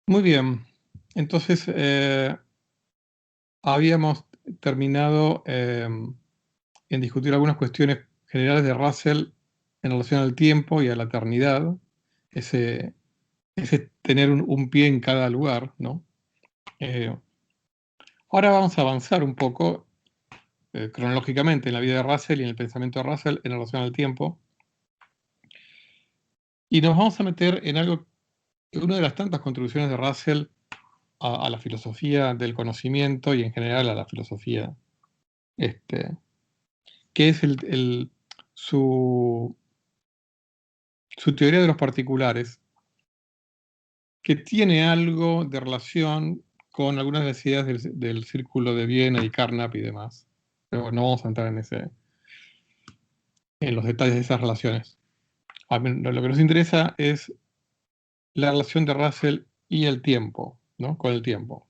Muy bien. Entonces, habíamos terminado en discutir algunas cuestiones generales de Russell en relación al tiempo y a la eternidad, ese, ese tener un pie en cada lugar, ¿no? Eh, Ahora vamos a avanzar un poco cronológicamente en la vida de Russell y en el pensamiento de Russell en relación al tiempo, y nos vamos a meter en algo, una de las tantas contribuciones de Russell a la filosofía del conocimiento y en general a la filosofía este, que es su, su teoría de los particulares, que tiene algo de relación con algunas de las ideas del círculo de Viena y Carnap y demás. Pero bueno, no vamos a entrar en los detalles de esas relaciones. Lo que nos interesa es la relación de Russell y el tiempo, ¿no? Con el tiempo.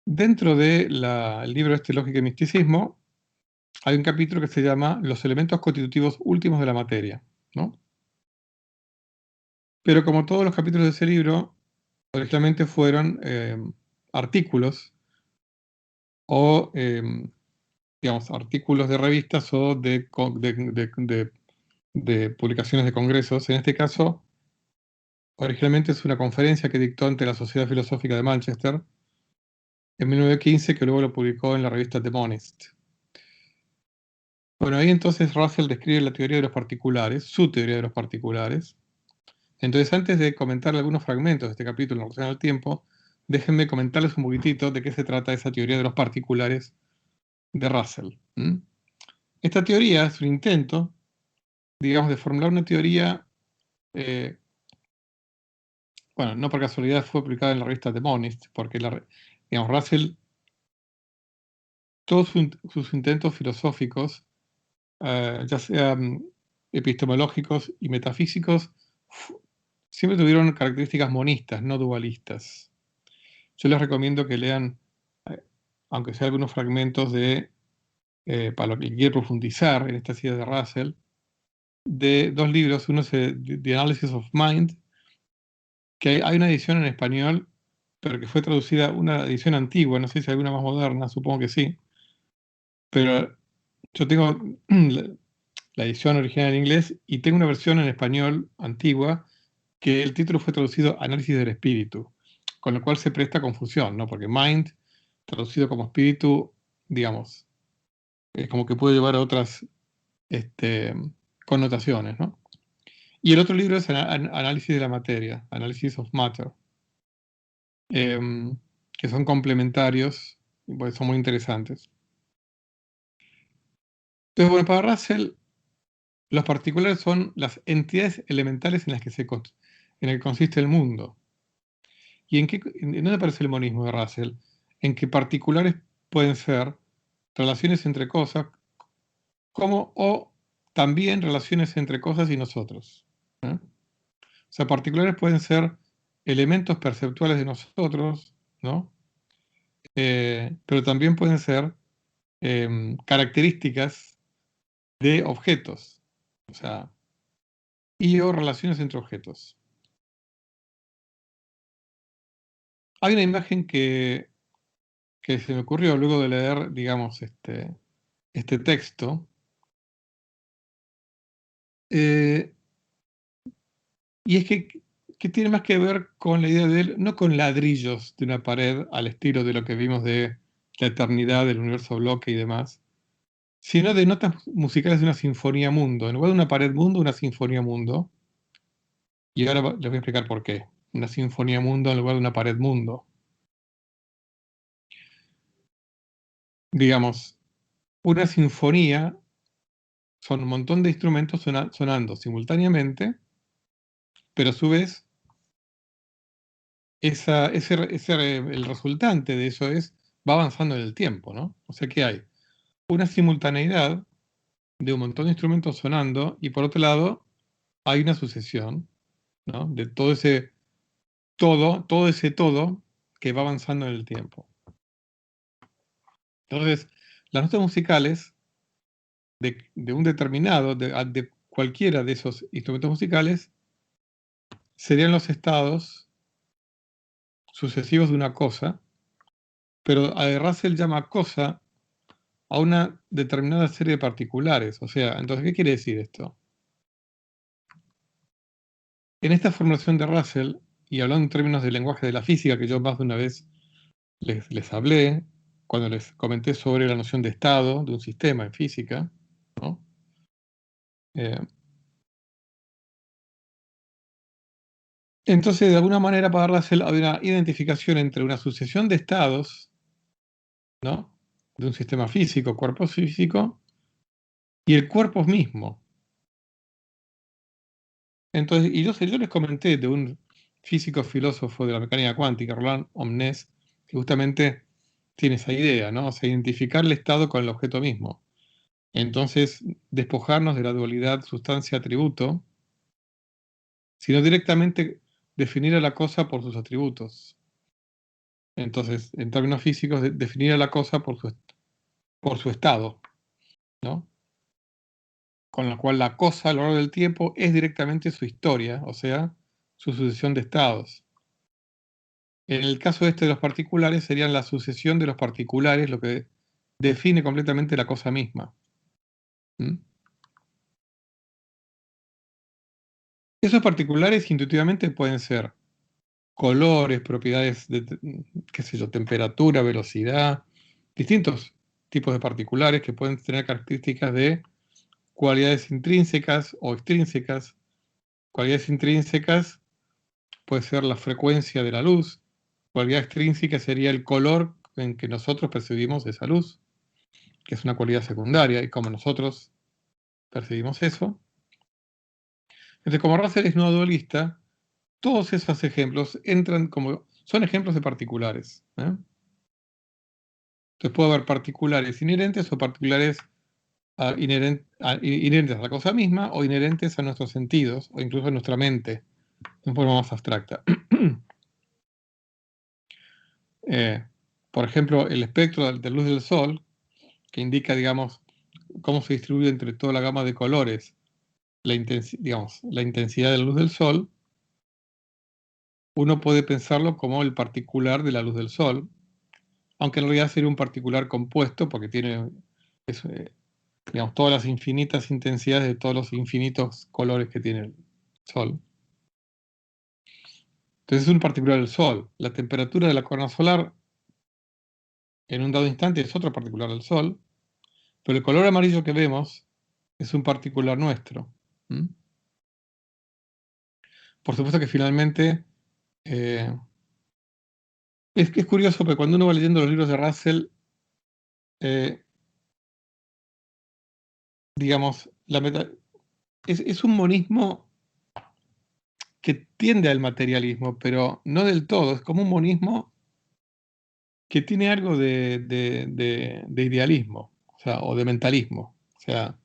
Dentro del libro Lógica y Misticismo, hay un capítulo que se llama Los elementos constitutivos últimos de la materia, ¿no? Pero como todos los capítulos de ese libro, originalmente fueron artículos o, digamos, artículos de revistas o de publicaciones de congresos. En este caso, originalmente es una conferencia que dictó ante la Sociedad Filosófica de Manchester en 1915, que luego lo publicó en la revista The Monist. Bueno, ahí entonces Russell describe la teoría de los particulares, su teoría de los particulares. Entonces, antes de comentar algunos fragmentos de este capítulo en relación al tiempo, déjenme comentarles un poquitito de qué se trata esa teoría de los particulares de Russell. Esta teoría es un intento, digamos, de formular una teoría, eh, bueno, no por casualidad fue publicada en la revista The Monist, porque, digamos, Russell, todos sus intentos filosóficos, ya sean epistemológicos y metafísicos, siempre tuvieron características monistas, no dualistas. Yo les recomiendo que lean, eh, aunque sea algunos fragmentos para lo que quiere profundizar en estas ideas de Russell, de dos libros. Uno es The Analysis of Mind, que hay una edición en español, pero que fue traducida, una edición antigua, no sé si hay alguna más moderna, supongo que sí, pero yo tengo la edición original en inglés y tengo una versión en español antigua que el título fue traducido Análisis del Espíritu, con lo cual se presta confusión, ¿no? Porque mind, traducido como espíritu, digamos, es como que puede llevar a otras connotaciones, ¿no? Y el otro libro es Análisis de la Materia, Analysis of Matter, que son complementarios, pues son muy interesantes. Entonces, bueno, para Russell, los particulares son las entidades elementales en las que en el que consiste el mundo. ¿Y en dónde aparece el monismo de Russell? En que particulares pueden ser relaciones entre cosas, o también relaciones entre cosas y nosotros. ¿Eh? O sea, particulares pueden ser elementos perceptuales de nosotros, ¿no? Pero también pueden ser características de objetos, o sea, o relaciones entre objetos. Hay una imagen que se me ocurrió luego de leer, digamos, este texto, eh, y es que tiene más que ver con la idea de él, no con ladrillos de una pared al estilo de lo que vimos de la eternidad, del universo bloque y demás, sino de notas musicales de una sinfonía mundo. En lugar de una pared mundo, una sinfonía mundo. Y ahora les voy a explicar por qué. Una sinfonía mundo en lugar de una pared mundo. Digamos, una sinfonía son un montón de instrumentos sonando simultáneamente, pero a su vez, el resultante de eso va avanzando en el tiempo, ¿no? O sea que hay una simultaneidad de un montón de instrumentos sonando y por otro lado hay una sucesión, ¿no? De todo ese todo que va avanzando en el tiempo. Entonces, las notas musicales de un determinado, cualquiera de esos instrumentos musicales serían los estados sucesivos de una cosa, pero Russell llama cosa a una determinada serie de particulares. O sea, entonces, ¿qué quiere decir esto? En esta formulación de Russell, y hablando en términos del lenguaje de la física, que yo más de una vez les hablé, cuando les comenté sobre la noción de estado de un sistema en física, ¿no? Entonces, de alguna manera, para Russell hay una identificación entre una sucesión de estados, ¿no?, de un sistema físico, cuerpo físico, y el cuerpo mismo. Entonces, y yo les comenté de un físico filósofo de la mecánica cuántica, Roland Omnes, que justamente tiene esa idea, ¿no? O sea, identificar el estado con el objeto mismo. Entonces, despojarnos de la dualidad sustancia-atributo, sino directamente definir a la cosa por sus atributos. Entonces, en términos físicos, definir a la cosa por su estado, ¿no? Con lo cual la cosa a lo largo del tiempo es directamente su historia, o sea, su sucesión de estados. En el caso de los particulares, serían la sucesión de los particulares lo que define completamente la cosa misma. ¿Mm? Esos particulares intuitivamente pueden ser colores, propiedades de, qué sé yo, temperatura, velocidad, distintos tipos de particulares que pueden tener características de cualidades intrínsecas o extrínsecas. Cualidades intrínsecas puede ser la frecuencia de la luz, cualidad extrínseca sería el color en que nosotros percibimos esa luz, que es una cualidad secundaria, y como nosotros percibimos eso. Entonces, como Russell es no dualista, todos esos ejemplos son ejemplos de particulares. Entonces puede haber particulares inherentes o particulares inherentes a la cosa misma o inherentes a nuestros sentidos o incluso a nuestra mente, de forma más abstracta. Por ejemplo, el espectro de luz del Sol, que indica, digamos, cómo se distribuye entre toda la gama de colores la intensidad de la luz del Sol, uno puede pensarlo como el particular de la luz del Sol, aunque en realidad sería un particular compuesto porque tiene todas las infinitas intensidades de todos los infinitos colores que tiene el Sol. Entonces es un particular del Sol. La temperatura de la corona solar en un dado instante es otro particular del Sol, pero el color amarillo que vemos es un particular nuestro. ¿Mm? Por supuesto que finalmente es curioso porque cuando uno va leyendo los libros de Russell, digamos, es un monismo que tiende al materialismo, pero no del todo. Es como un monismo que tiene algo de idealismo, o de mentalismo. O sea,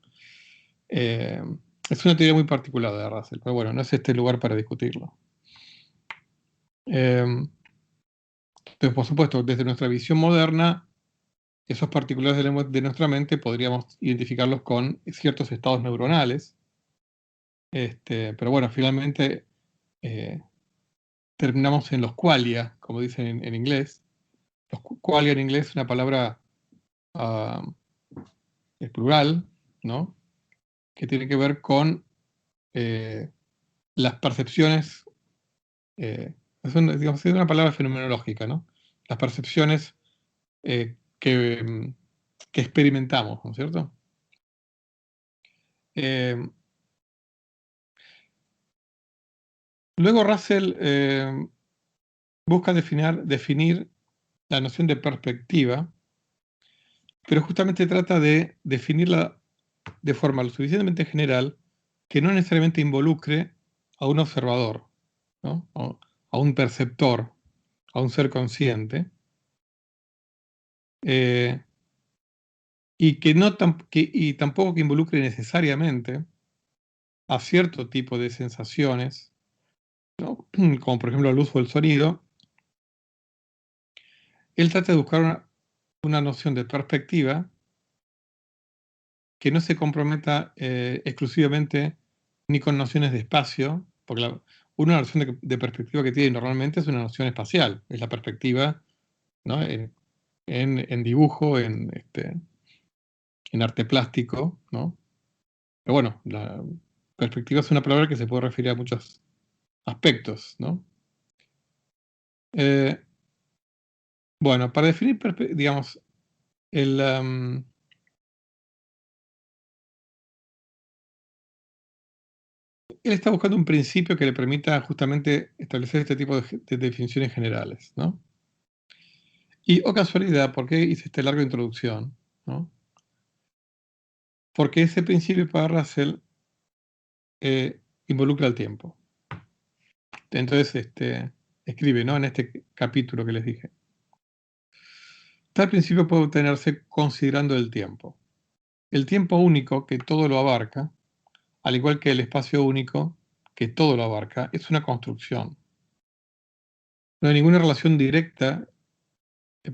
es una teoría muy particular de Russell, pero bueno, no es este el lugar para discutirlo. Entonces, por supuesto, desde nuestra visión moderna, esos particulares de nuestra mente podríamos identificarlos con ciertos estados neuronales. Pero bueno, finalmente terminamos en los qualia, como dicen en inglés. Los qualia en inglés es una palabra es plural, ¿no?, que tiene que ver con las percepciones, es una palabra fenomenológica, ¿no? Las percepciones que experimentamos, ¿no es cierto? Luego Russell busca definir la noción de perspectiva, pero justamente trata de definirla de forma lo suficientemente general que no necesariamente involucre a un observador, ¿no?, a un perceptor, a un ser consciente, y tampoco que involucre necesariamente a cierto tipo de sensaciones, ¿no?, como por ejemplo el uso del sonido. Él trata de buscar una noción de perspectiva que no se comprometa exclusivamente ni con nociones de espacio, porque una noción de perspectiva que tiene normalmente es una noción espacial, es la perspectiva, ¿no? En dibujo, en arte plástico, ¿no? Pero bueno, la perspectiva es una palabra que se puede referir a muchos aspectos, ¿no? Bueno, para definir, digamos, el, él está buscando un principio que le permita justamente establecer este tipo de definiciones generales, ¿no? Y, oh casualidad, ¿por qué hice esta larga introducción? ¿No? Porque ese principio para Russell involucra el tiempo. Entonces, escribe, ¿no? En este capítulo que les dije. Tal principio puede obtenerse considerando el tiempo. El tiempo único, que todo lo abarca, al igual que el espacio único, que todo lo abarca, es una construcción. No hay ninguna relación directa,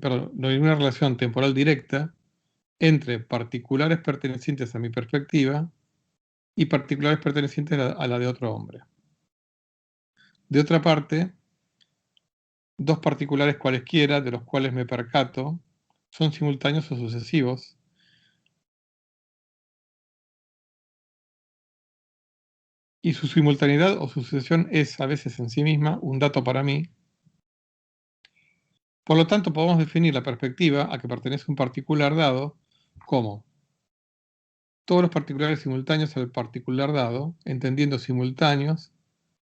perdón, no hay ninguna relación temporal directa entre particulares pertenecientes a mi perspectiva y particulares pertenecientes a la de otro hombre. De otra parte, dos particulares cualesquiera, de los cuales me percato, son simultáneos o sucesivos, y su simultaneidad o sucesión es, a veces en sí misma, un dato para mí. Por lo tanto, podemos definir la perspectiva a que pertenece un particular dado como todos los particulares simultáneos al particular dado, entendiendo simultáneos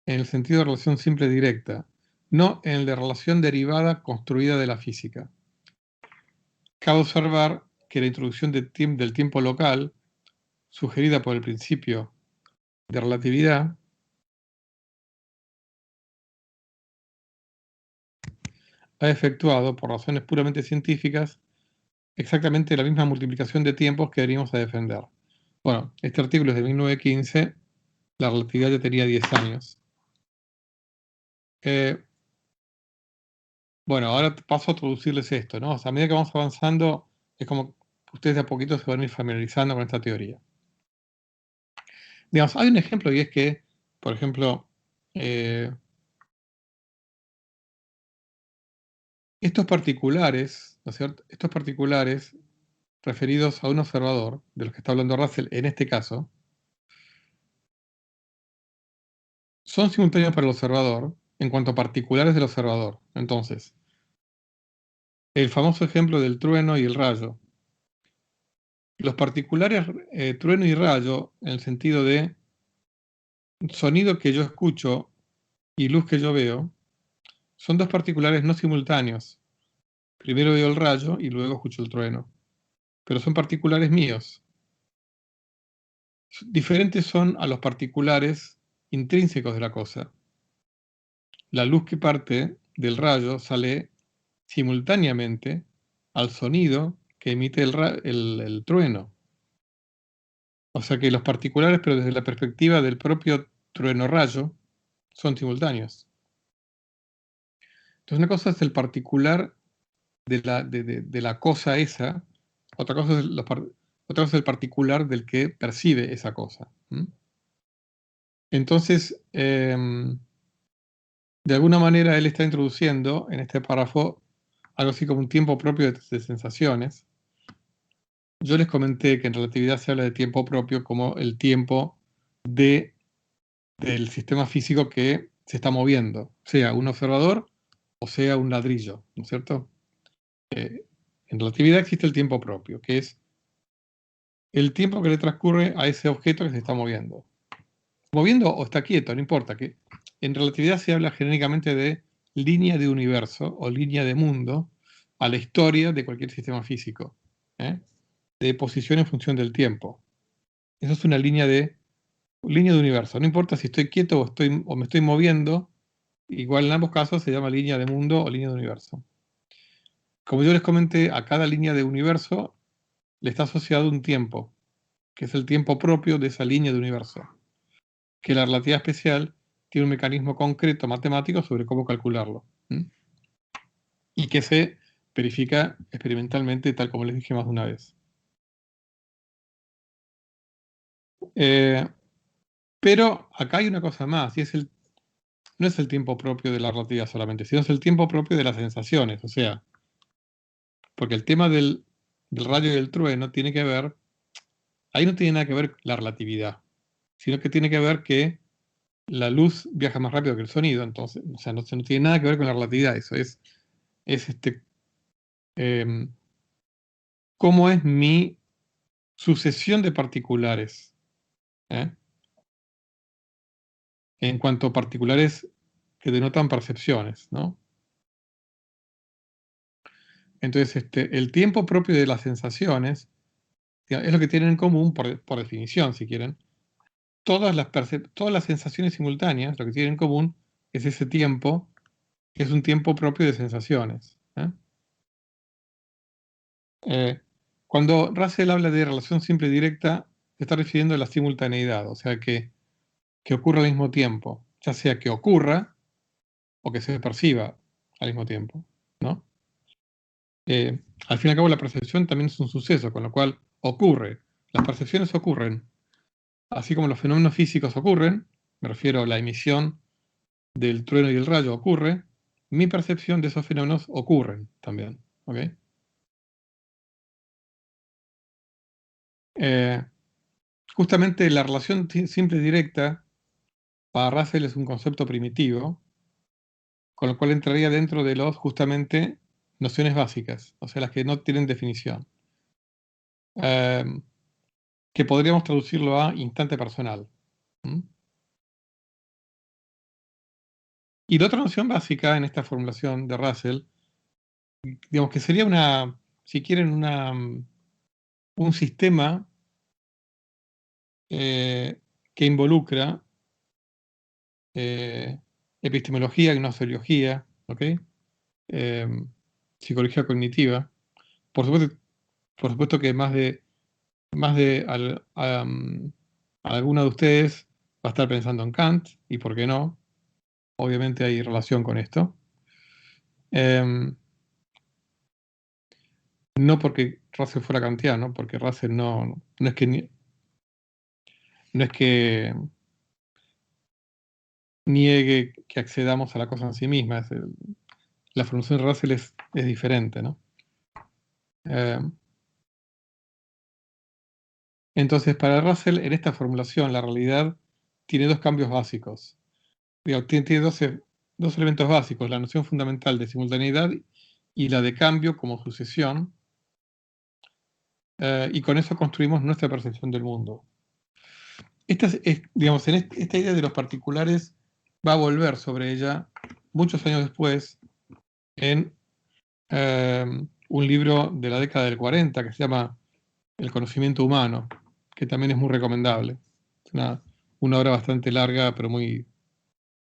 en el sentido de relación simple directa, no en el de relación derivada construida de la física. Cabe observar que la introducción del tiempo local, sugerida por el principio de relatividad, ha efectuado, por razones puramente científicas, exactamente la misma multiplicación de tiempos que venimos a defender. Bueno, este artículo es de 1915, la relatividad ya tenía 10 años. Bueno, ahora paso a introducirles esto, ¿no? O sea, a medida que vamos avanzando, es como ustedes de a poquito se van a ir familiarizando con esta teoría. Digamos, hay un ejemplo y es que, por ejemplo, estos particulares, ¿no es cierto? Estos particulares referidos a un observador, de los que está hablando Russell en este caso, son simultáneos para el observador en cuanto a particulares del observador. Entonces, el famoso ejemplo del trueno y el rayo. Los particulares trueno y rayo, en el sentido de sonido que yo escucho y luz que yo veo, son dos particulares no simultáneos. Primero veo el rayo y luego escucho el trueno. Pero son particulares míos. Diferentes son a los particulares intrínsecos de la cosa. La luz que parte del rayo sale simultáneamente al sonido que emite el trueno. O sea que los particulares, pero desde la perspectiva del propio trueno-rayo, son simultáneos. Entonces una cosa es el particular de la cosa esa, otra cosa es el particular del que percibe esa cosa. Entonces, de alguna manera él está introduciendo en este párrafo algo así como un tiempo propio de sensaciones. Yo les comenté que en relatividad se habla de tiempo propio como el tiempo del sistema físico que se está moviendo, sea un observador o sea un ladrillo, ¿no es cierto? En relatividad existe el tiempo propio, que es el tiempo que le transcurre a ese objeto que se está moviendo. Moviendo o está quieto, no importa. Que en relatividad se habla genéricamente de línea de universo o línea de mundo a la historia de cualquier sistema físico, de posición en función del tiempo. Eso es una línea de universo. No importa si estoy quieto o me estoy moviendo, igual en ambos casos se llama línea de mundo o línea de universo. Como yo les comenté, a cada línea de universo le está asociado un tiempo, que es el tiempo propio de esa línea de universo. Que la relatividad especial tiene un mecanismo concreto matemático sobre cómo calcularlo. Y que se verifica experimentalmente, tal como les dije más de una vez. Pero acá hay una cosa más, y no es el tiempo propio de la relatividad solamente, sino es el tiempo propio de las sensaciones. O sea, porque el tema del rayo y del trueno tiene que ver, ahí no tiene nada que ver la relatividad, sino que tiene que ver que la luz viaja más rápido que el sonido, entonces, o sea, no tiene nada que ver con la relatividad, eso es em, cómo es mi sucesión de particulares, ¿eh? En cuanto a particulares que denotan percepciones, ¿no? Entonces, el tiempo propio de las sensaciones es lo que tienen en común, por definición, si quieren. Todas las sensaciones simultáneas, lo que tienen en común es ese tiempo, que es un tiempo propio de sensaciones. Cuando Russell habla de relación simple y directa, se está refiriendo a la simultaneidad, o sea, que ocurra al mismo tiempo, ya sea que ocurra o que se perciba al mismo tiempo, ¿no? Al fin y al cabo, la percepción también es un suceso, con lo cual ocurre. Las percepciones ocurren, así como los fenómenos físicos ocurren, me refiero a la emisión del trueno y el rayo ocurre, mi percepción de esos fenómenos ocurren también, ¿ok? Justamente la relación simple y directa para Russell es un concepto primitivo, con lo cual entraría dentro de los, justamente, nociones básicas, o sea, las que no tienen definición. Que podríamos traducirlo a instante personal. Y la otra noción básica en esta formulación de Russell, digamos que sería si quieren, un sistema que involucra epistemología, gnoseología, ¿ok? Psicología cognitiva. Por supuesto que alguna de ustedes va a estar pensando en Kant, y por qué no, obviamente hay relación con esto. No porque Russell fuera kantiano, porque Russell no es que niegue que accedamos a la cosa en sí misma. La formación de Russell es diferente, ¿no? Entonces, para Russell, en esta formulación, la realidad tiene dos cambios básicos. Tiene dos elementos básicos, la noción fundamental de simultaneidad y la de cambio como sucesión, y con eso construimos nuestra percepción del mundo. Digamos, esta idea de los particulares va a volver sobre ella muchos años después en un libro de la década del 40 que se llama El conocimiento humano, que también es muy recomendable. Es una obra bastante larga, pero muy,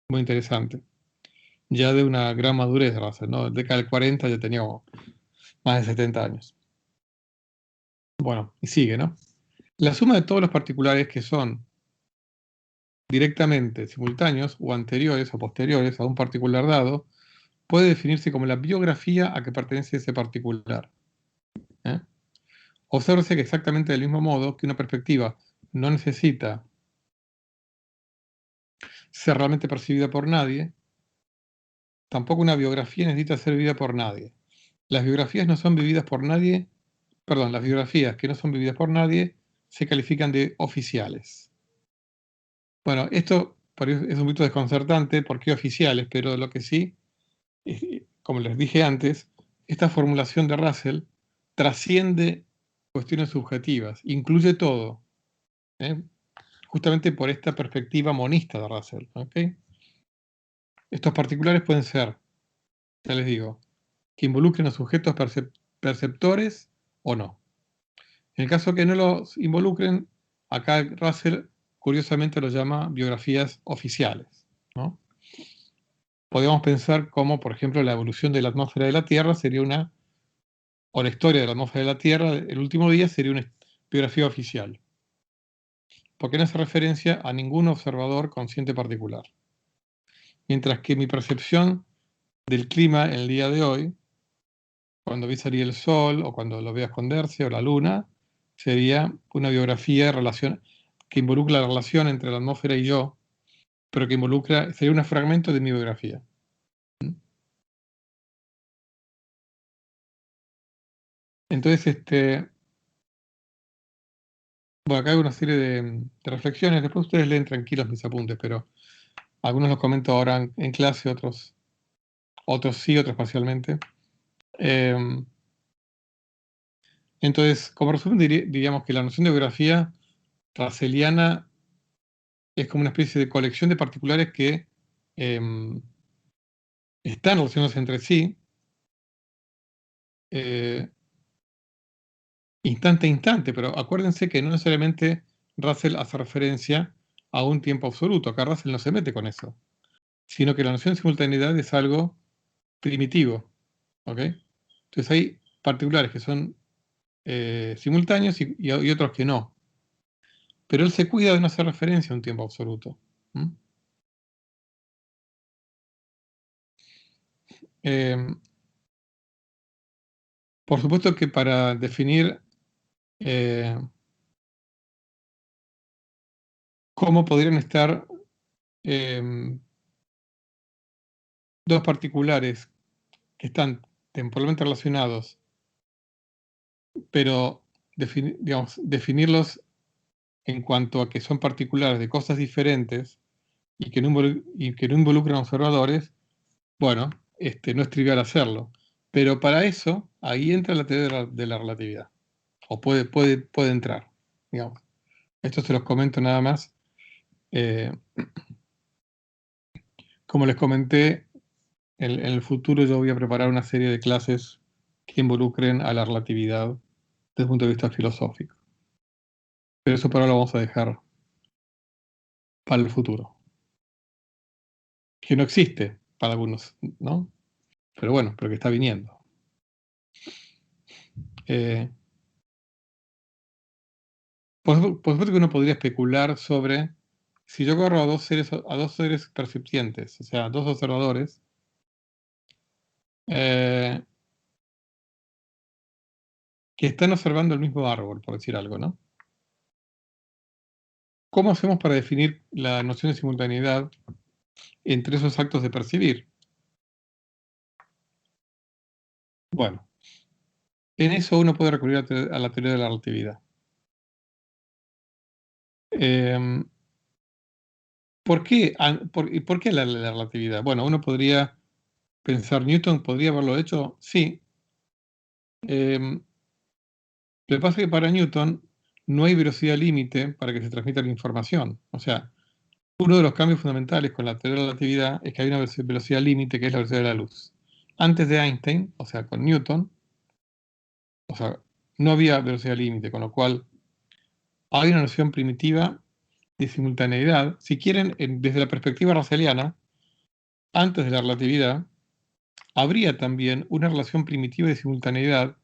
muy interesante. Ya de una gran madurez de Russell, ¿no? En la década del 40 ya tenía más de 70 años. Bueno, y sigue, ¿no? La suma de todos los particulares que son directamente simultáneos o anteriores o posteriores a un particular dado puede definirse como la biografía a que pertenece ese particular. Obsérvese que exactamente del mismo modo que una perspectiva no necesita ser realmente percibida por nadie, tampoco una biografía necesita ser vivida por nadie. Las biografías no son vividas por nadie, perdón, las biografías que no son vividas por nadie se califican de oficiales. Bueno, esto es un poquito desconcertante, ¿por qué oficiales? Pero lo que sí, como les dije antes, esta formulación de Russell trasciende cuestiones subjetivas, incluye todo, justamente por esta perspectiva monista de Russell. ¿Okay? Estos particulares pueden ser, ya les digo, que involucren a sujetos perceptores o no. En el caso que no los involucren, acá Russell curiosamente lo llama biografías oficiales, ¿no? Podemos pensar como, por ejemplo, la evolución de la atmósfera de la Tierra sería o la historia de la atmósfera de la Tierra, el último día, sería una biografía oficial, porque no hace referencia a ningún observador consciente particular. Mientras que mi percepción del clima en el día de hoy, cuando vi salir el sol, o cuando lo veo esconderse, o la luna, sería una biografía que involucra la relación entre la atmósfera y yo, pero que sería un fragmento de mi biografía. Entonces, bueno, acá hay una serie de reflexiones, después ustedes leen tranquilos mis apuntes, pero algunos los comento ahora en clase, otros sí, otros parcialmente. Entonces, como resumen, diríamos que la noción de biografía russelliana es como una especie de colección de particulares que están relacionados entre sí, instante a instante, pero acuérdense que no necesariamente Russell hace referencia a un tiempo absoluto. Acá Russell no se mete con eso, sino que la noción de simultaneidad es algo primitivo. ¿Ok? Entonces hay particulares que son simultáneos y otros que no. Pero él se cuida de no hacer referencia a un tiempo absoluto. Por supuesto que para definir cómo podrían estar dos particulares que están temporalmente relacionados, pero definirlos en cuanto a que son particulares de cosas diferentes y que no involucran observadores, bueno, no es trivial hacerlo. Pero para eso, ahí entra la teoría de la relatividad. O puede entrar, digamos. Esto se los comento nada más. Como les comenté, en el futuro yo voy a preparar una serie de clases que involucren a la relatividad desde el punto de vista filosófico. Pero eso por ahora lo vamos a dejar para el futuro. Que no existe para algunos, ¿no? Pero bueno, pero que está viniendo. Por supuesto que uno podría especular sobre si yo agarro a dos seres percipientes, o sea, dos observadores, que están observando el mismo árbol, por decir algo, ¿no? ¿Cómo hacemos para definir la noción de simultaneidad entre esos actos de percibir? Bueno, en eso uno puede recurrir a la teoría de la relatividad. ¿Por qué, por qué la relatividad? Bueno, uno podría pensar, ¿Newton podría haberlo hecho? Sí. Lo que pasa es que para Newton no hay velocidad límite para que se transmita la información. O sea, uno de los cambios fundamentales con la teoría de la relatividad es que hay una velocidad límite que es la velocidad de la luz. Antes de Einstein, o sea, con Newton, o sea, no había velocidad límite, con lo cual hay una noción primitiva de simultaneidad. Si quieren, desde la perspectiva russelliana, antes de la relatividad, habría también una relación primitiva de simultaneidad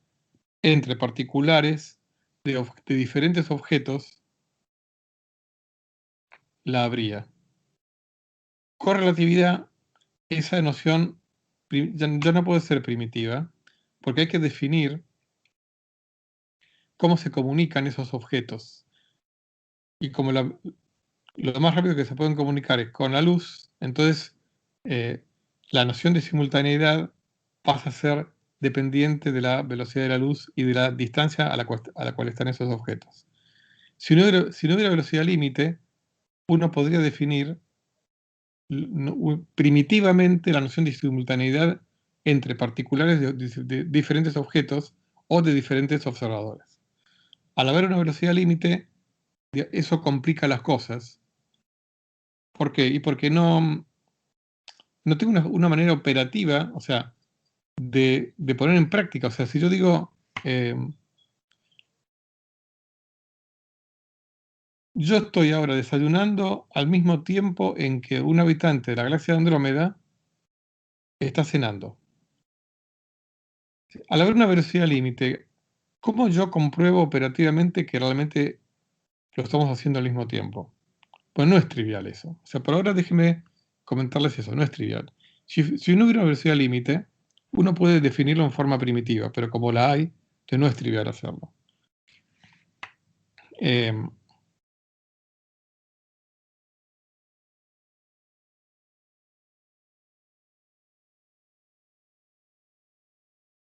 entre particulares de diferentes objetos, la habría. Con relatividad, esa noción ya no puede ser primitiva, porque hay que definir cómo se comunican esos objetos. Y como lo más rápido que se pueden comunicar es con la luz, entonces la noción de simultaneidad pasa a ser dependiente de la velocidad de la luz y de la distancia a la cual están esos objetos. Si no hubiera velocidad límite, uno podría definir primitivamente la noción de simultaneidad entre particulares de diferentes objetos o de diferentes observadores. Al haber una velocidad límite, eso complica las cosas. ¿Por qué? Y porque no tengo una manera operativa, o sea, de poner en práctica. O sea, si yo digo, yo estoy ahora desayunando al mismo tiempo en que un habitante de la galaxia de Andrómeda está cenando. Al haber una velocidad límite, ¿cómo yo compruebo operativamente que realmente lo estamos haciendo al mismo tiempo? Pues no es trivial eso. O sea, por ahora déjenme comentarles eso, no es trivial. Si no hubiera una velocidad límite, uno puede definirlo en forma primitiva, pero como la hay, entonces no es trivial hacerlo.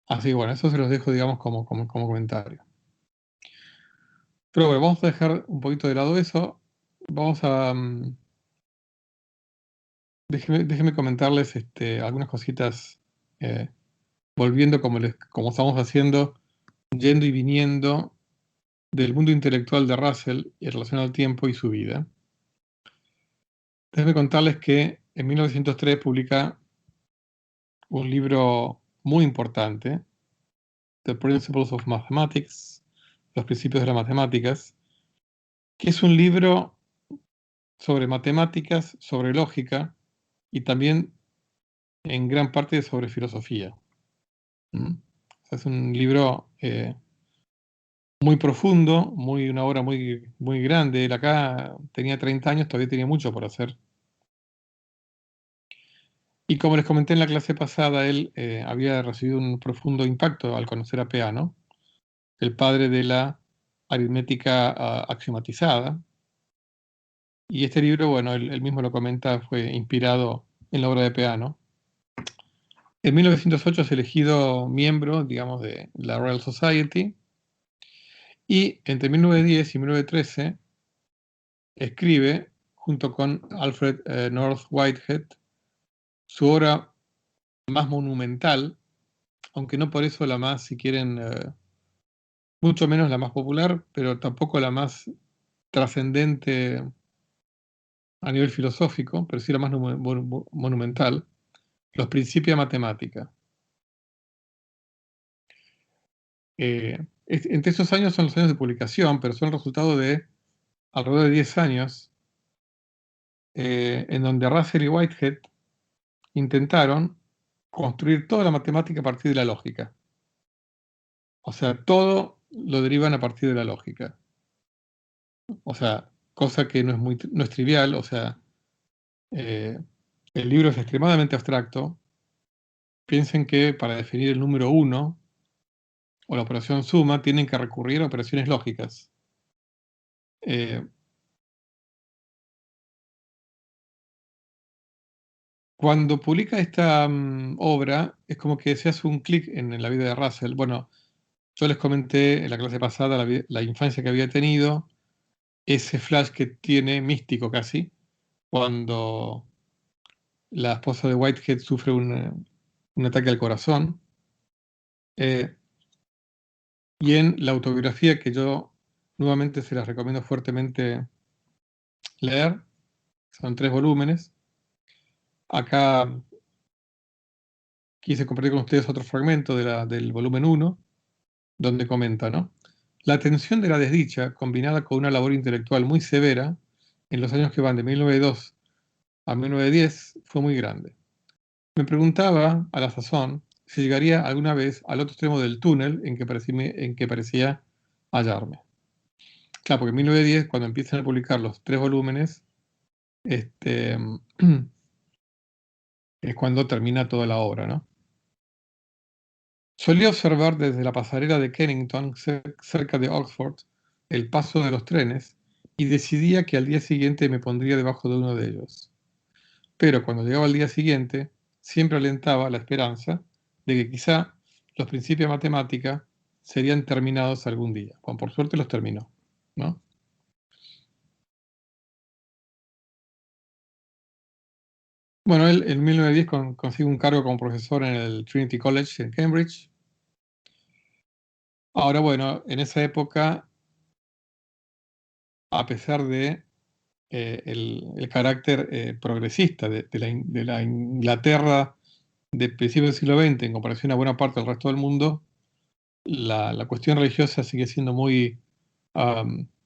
Así que bueno, eso se los dejo, digamos, como comentario. Pero bueno, vamos a dejar un poquito de lado eso. Vamos a... déjenme comentarles algunas cositas, volviendo como estamos haciendo, yendo y viniendo del mundo intelectual de Russell en relación al tiempo y su vida. Déjenme contarles que en 1903 publica un libro muy importante, The Principles of Mathematics, Los Principios de las Matemáticas, que es un libro sobre matemáticas, sobre lógica y también en gran parte sobre filosofía. ¿Mm? O sea, es un libro muy profundo, una obra muy, muy grande. Él acá tenía 30 años, todavía tenía mucho por hacer. Y como les comenté en la clase pasada, él había recibido un profundo impacto al conocer a Peano, el padre de la aritmética axiomatizada. Y este libro, bueno, él mismo lo comenta, fue inspirado en la obra de Peano. En 1908 es elegido miembro, digamos, de la Royal Society, y entre 1910 y 1913 escribe, junto con Alfred North Whitehead, su obra más monumental, aunque no por eso la más, si quieren, mucho menos la más popular, pero tampoco la más trascendente a nivel filosófico, pero sí la más monumental, Los Principia Mathematica. Entre esos años son los años de publicación, pero son el resultado de alrededor de 10 años en donde Russell y Whitehead intentaron construir toda la matemática a partir de la lógica. O sea, todo lo derivan a partir de la lógica. O sea, cosa que no es trivial. O sea, el libro es extremadamente abstracto. Piensen que para definir el número 1 o la operación suma tienen que recurrir a operaciones lógicas. Eh, Cuando publica esta obra, es como que se hace un clic en la vida de Russell. Bueno, yo les comenté en la clase pasada la infancia que había tenido, ese flash que tiene, místico casi, cuando la esposa de Whitehead sufre un ataque al corazón. Eh, y en la autobiografía, que yo nuevamente se las recomiendo fuertemente leer, son 3 volúmenes. Acá quise compartir con ustedes otro fragmento del volumen 1, donde comenta, ¿no? La tensión de la desdicha, combinada con una labor intelectual muy severa, en los años que van de 1902 a 1910, fue muy grande. Me preguntaba, a la sazón, si llegaría alguna vez al otro extremo del túnel en que parecía hallarme. Claro, porque en 1910, cuando empiezan a publicar los 3 volúmenes, este, es cuando termina toda la obra, ¿no? Solía observar desde la pasarela de Kennington, cerca de Oxford, el paso de los trenes y decidía que al día siguiente me pondría debajo de uno de ellos. Pero cuando llegaba el día siguiente, siempre alentaba la esperanza de que quizá los principios de matemática serían terminados algún día. Bueno, por suerte los terminó, ¿no? Bueno, él en 1910 consigue un cargo como profesor en el Trinity College en Cambridge. Ahora, bueno, en esa época, a pesar de el carácter progresista de la Inglaterra de principios del siglo XX en comparación a buena parte del resto del mundo, la cuestión religiosa sigue siendo muy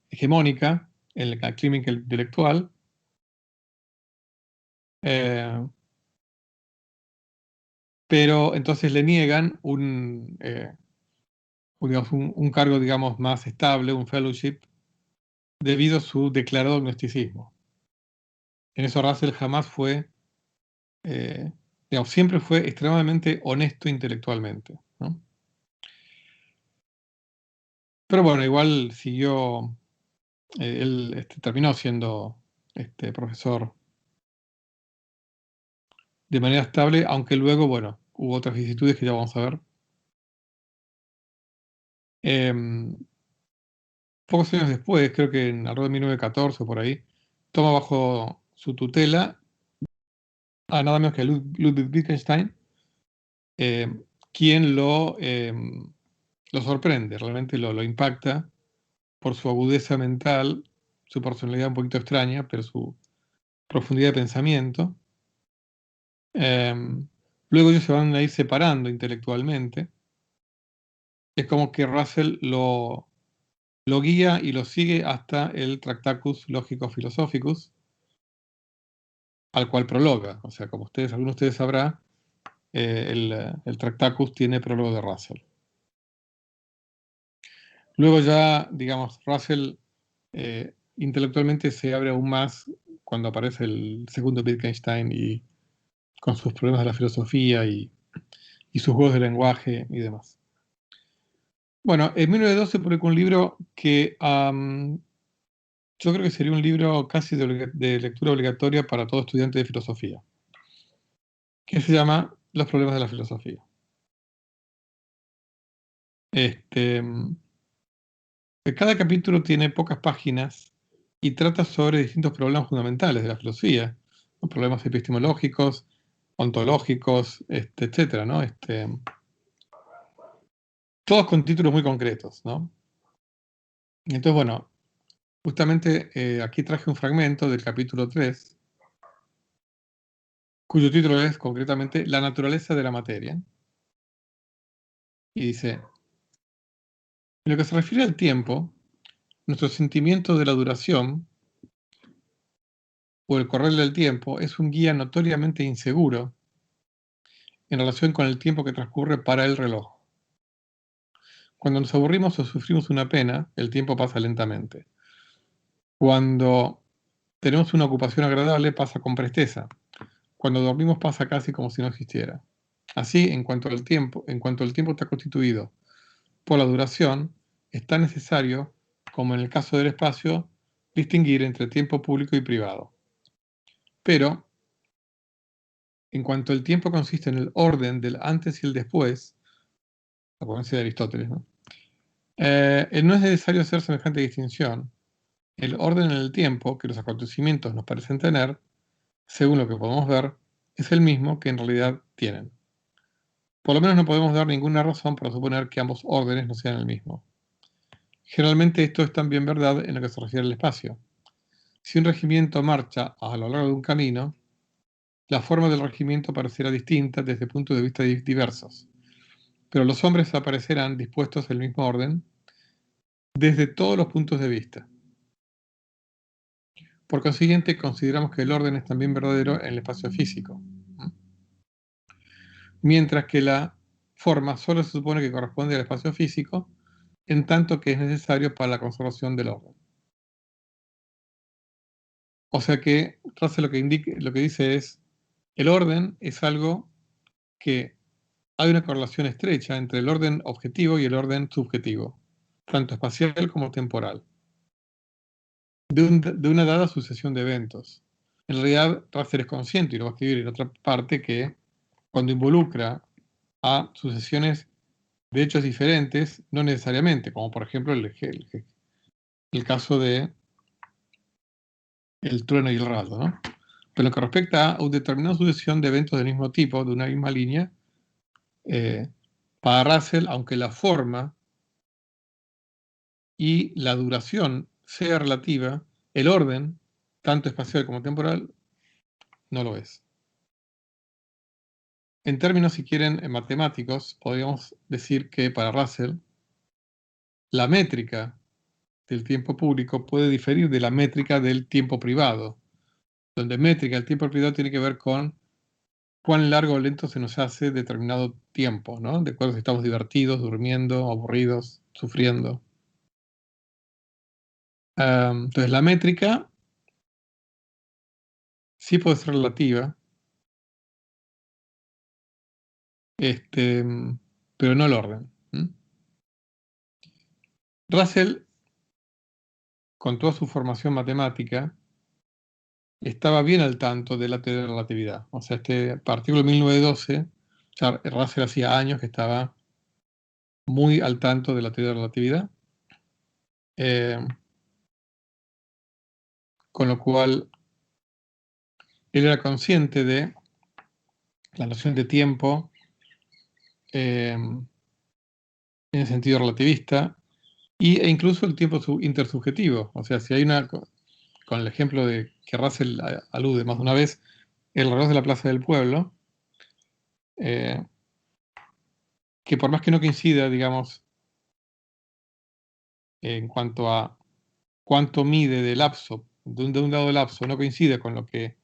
hegemónica en el clima intelectual. eh, pero entonces le niegan digamos, un cargo, digamos, más estable, un fellowship, debido a su declarado agnosticismo. En eso Russell jamás fue, eh, digamos, siempre fue extremadamente honesto intelectualmente, ¿no? Pero bueno, igual siguió, él terminó siendo profesor de manera estable, aunque luego, bueno, hubo otras vicisitudes que ya vamos a ver. Pocos años después, creo que en alrededor de 1914 o por ahí, toma bajo su tutela a nada menos que a Ludwig Wittgenstein, quien lo sorprende, realmente lo impacta por su agudeza mental, su personalidad un poquito extraña, pero su profundidad de pensamiento. Luego ellos se van a ir separando intelectualmente. Es como que Russell lo guía y lo sigue hasta el Tractatus Logico-Philosophicus, al cual prologa. O sea, como alguno de ustedes sabrá, el Tractacus tiene prólogo de Russell. Luego ya, digamos, Russell intelectualmente se abre aún más cuando aparece el segundo Wittgenstein y con sus problemas de la filosofía y sus juegos de lenguaje y demás. Bueno, en 1912 publicó un libro que yo creo que sería un libro casi de lectura obligatoria para todo estudiante de filosofía, que se llama Los problemas de la filosofía. Cada capítulo tiene pocas páginas y trata sobre distintos problemas fundamentales de la filosofía, ¿no? Problemas epistemológicos, ontológicos, etcétera, ¿no? Todos con títulos muy concretos, ¿no? Entonces, bueno, justamente aquí traje un fragmento del capítulo 3, cuyo título es concretamente La naturaleza de la materia. Y dice, en lo que se refiere al tiempo, nuestro sentimiento de la duración o el correr del tiempo es un guía notoriamente inseguro en relación con el tiempo que transcurre para el reloj. Cuando nos aburrimos o sufrimos una pena, el tiempo pasa lentamente. Cuando tenemos una ocupación agradable, pasa con presteza. Cuando dormimos, pasa casi como si no existiera. Así, en cuanto el tiempo está constituido por la duración, es tan necesario, como en el caso del espacio, distinguir entre tiempo público y privado. Pero, en cuanto el tiempo consiste en el orden del antes y el después, la ponencia de Aristóteles, ¿no? No es necesario hacer semejante distinción. El orden en el tiempo que los acontecimientos nos parecen tener, según lo que podemos ver, es el mismo que en realidad tienen. Por lo menos no podemos dar ninguna razón para suponer que ambos órdenes no sean el mismo. Generalmente esto es también verdad en lo que se refiere al espacio. Si un regimiento marcha a lo largo de un camino, la forma del regimiento parecerá distinta desde puntos de vista diversos, pero los hombres aparecerán dispuestos en el mismo orden desde todos los puntos de vista. Por consiguiente, consideramos que el orden es también verdadero en el espacio físico, mientras que la forma solo se supone que corresponde al espacio físico, en tanto que es necesario para la conservación del orden. O sea que Russell lo que dice es, el orden es algo que hay una correlación estrecha entre el orden objetivo y el orden subjetivo, tanto espacial como temporal, de una dada sucesión de eventos. En realidad, Russell es consciente, y lo va a escribir en otra parte, que cuando involucra a sucesiones de hechos diferentes, no necesariamente, como por ejemplo el caso de el trueno y el rayo, ¿no? Pero lo que respecta a una determinada sucesión de eventos del mismo tipo, de una misma línea, para Russell, aunque la forma y la duración sea relativa, el orden, tanto espacial como temporal, no lo es. En términos, si quieren, matemáticos, podríamos decir que para Russell, la métrica del tiempo público puede diferir de la métrica del tiempo privado, donde métrica del tiempo privado tiene que ver con cuán largo o lento se nos hace determinado tiempo, ¿no? De acuerdo si estamos divertidos, durmiendo, aburridos, sufriendo. Entonces, la métrica sí puede ser relativa, pero no el orden. Russell, con toda su formación matemática, estaba bien al tanto de la teoría de la relatividad. O sea, este artículo de 1912, ya Russell hacía años que estaba muy al tanto de la teoría de la relatividad, con lo cual él era consciente de la noción de tiempo en el sentido relativista e incluso el tiempo intersubjetivo. O sea, si hay con el ejemplo de que Russell alude más de una vez, el reloj de la Plaza del Pueblo, que por más que no coincida, digamos, en cuanto a cuánto mide de lapso, de un dado lapso, no coincide con lo que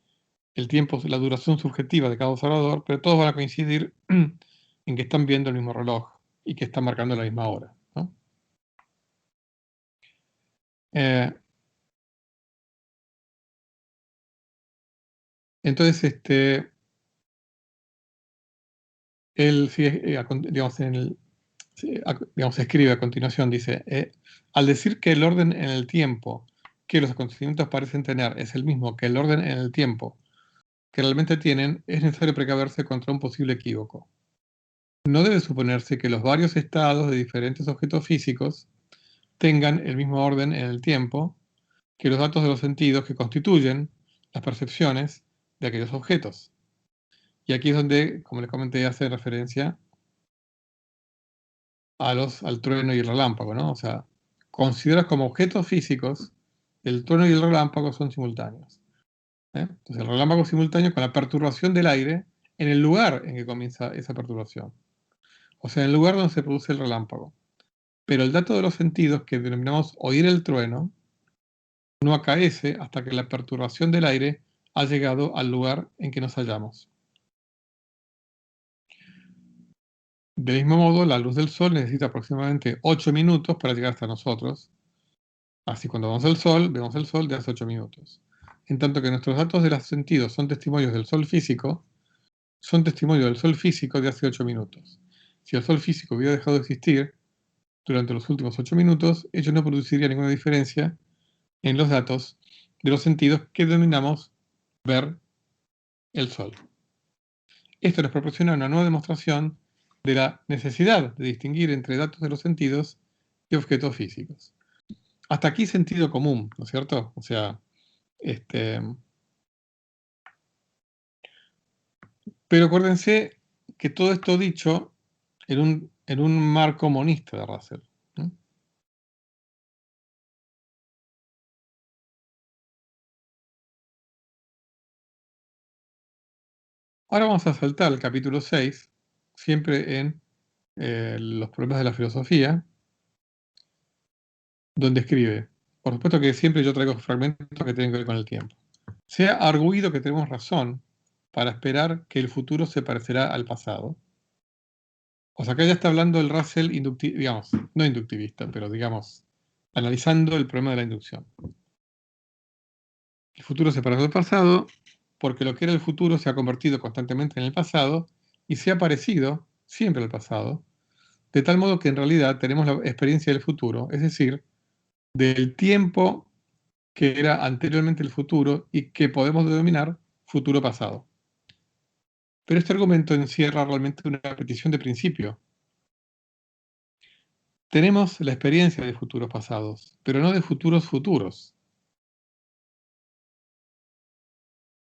el tiempo, la duración subjetiva de cada observador, pero todos van a coincidir en que están viendo el mismo reloj y que están marcando la misma hora, ¿no? Entonces, él sigue, digamos, digamos, escribe a continuación, dice, al decir que el orden en el tiempo que los acontecimientos parecen tener es el mismo que el orden en el tiempo que realmente tienen, es necesario precaverse contra un posible equívoco. No debe suponerse que los varios estados de diferentes objetos físicos tengan el mismo orden en el tiempo que los datos de los sentidos que constituyen las percepciones de aquellos objetos. Y aquí es donde, como les comenté, hace referencia al trueno y el relámpago, ¿no? O sea, considera como objetos físicos, el trueno y el relámpago son simultáneos. Entonces, el relámpago es simultáneo con la perturbación del aire en el lugar en que comienza esa perturbación. O sea, en el lugar donde se produce el relámpago. Pero el dato de los sentidos, que denominamos oír el trueno, no acaece hasta que la perturbación del aire ha llegado al lugar en que nos hallamos. Del mismo modo, la luz del sol necesita aproximadamente 8 minutos para llegar hasta nosotros. Así, cuando vemos el sol de hace 8 minutos. En tanto que nuestros datos de los sentidos son testimonios del sol físico, son testimonio del sol físico de hace 8 minutos. Si el sol físico hubiera dejado de existir durante los últimos 8 minutos, ello no produciría ninguna diferencia en los datos de los sentidos que denominamos ver el sol. Esto nos proporciona una nueva demostración de la necesidad de distinguir entre datos de los sentidos y objetos físicos. Hasta aquí sentido común, ¿no es cierto? O sea, pero acuérdense que todo esto dicho en un marco monista de Russell, ¿no? Ahora vamos a saltar al capítulo 6, siempre en los problemas de la filosofía, donde escribe, por supuesto que siempre yo traigo fragmentos que tienen que ver con el tiempo. Se ha arguido que tenemos razón para esperar que el futuro se parecerá al pasado. O sea, acá ya está hablando el Russell digamos, no inductivista, pero digamos, analizando el problema de la inducción. El futuro se parece al pasado porque lo que era el futuro se ha convertido constantemente en el pasado y se ha parecido siempre al pasado, de tal modo que en realidad tenemos la experiencia del futuro, es decir, del tiempo que era anteriormente el futuro y que podemos denominar futuro pasado. Pero este argumento encierra realmente una petición de principio. Tenemos la experiencia de futuros pasados, pero no de futuros futuros.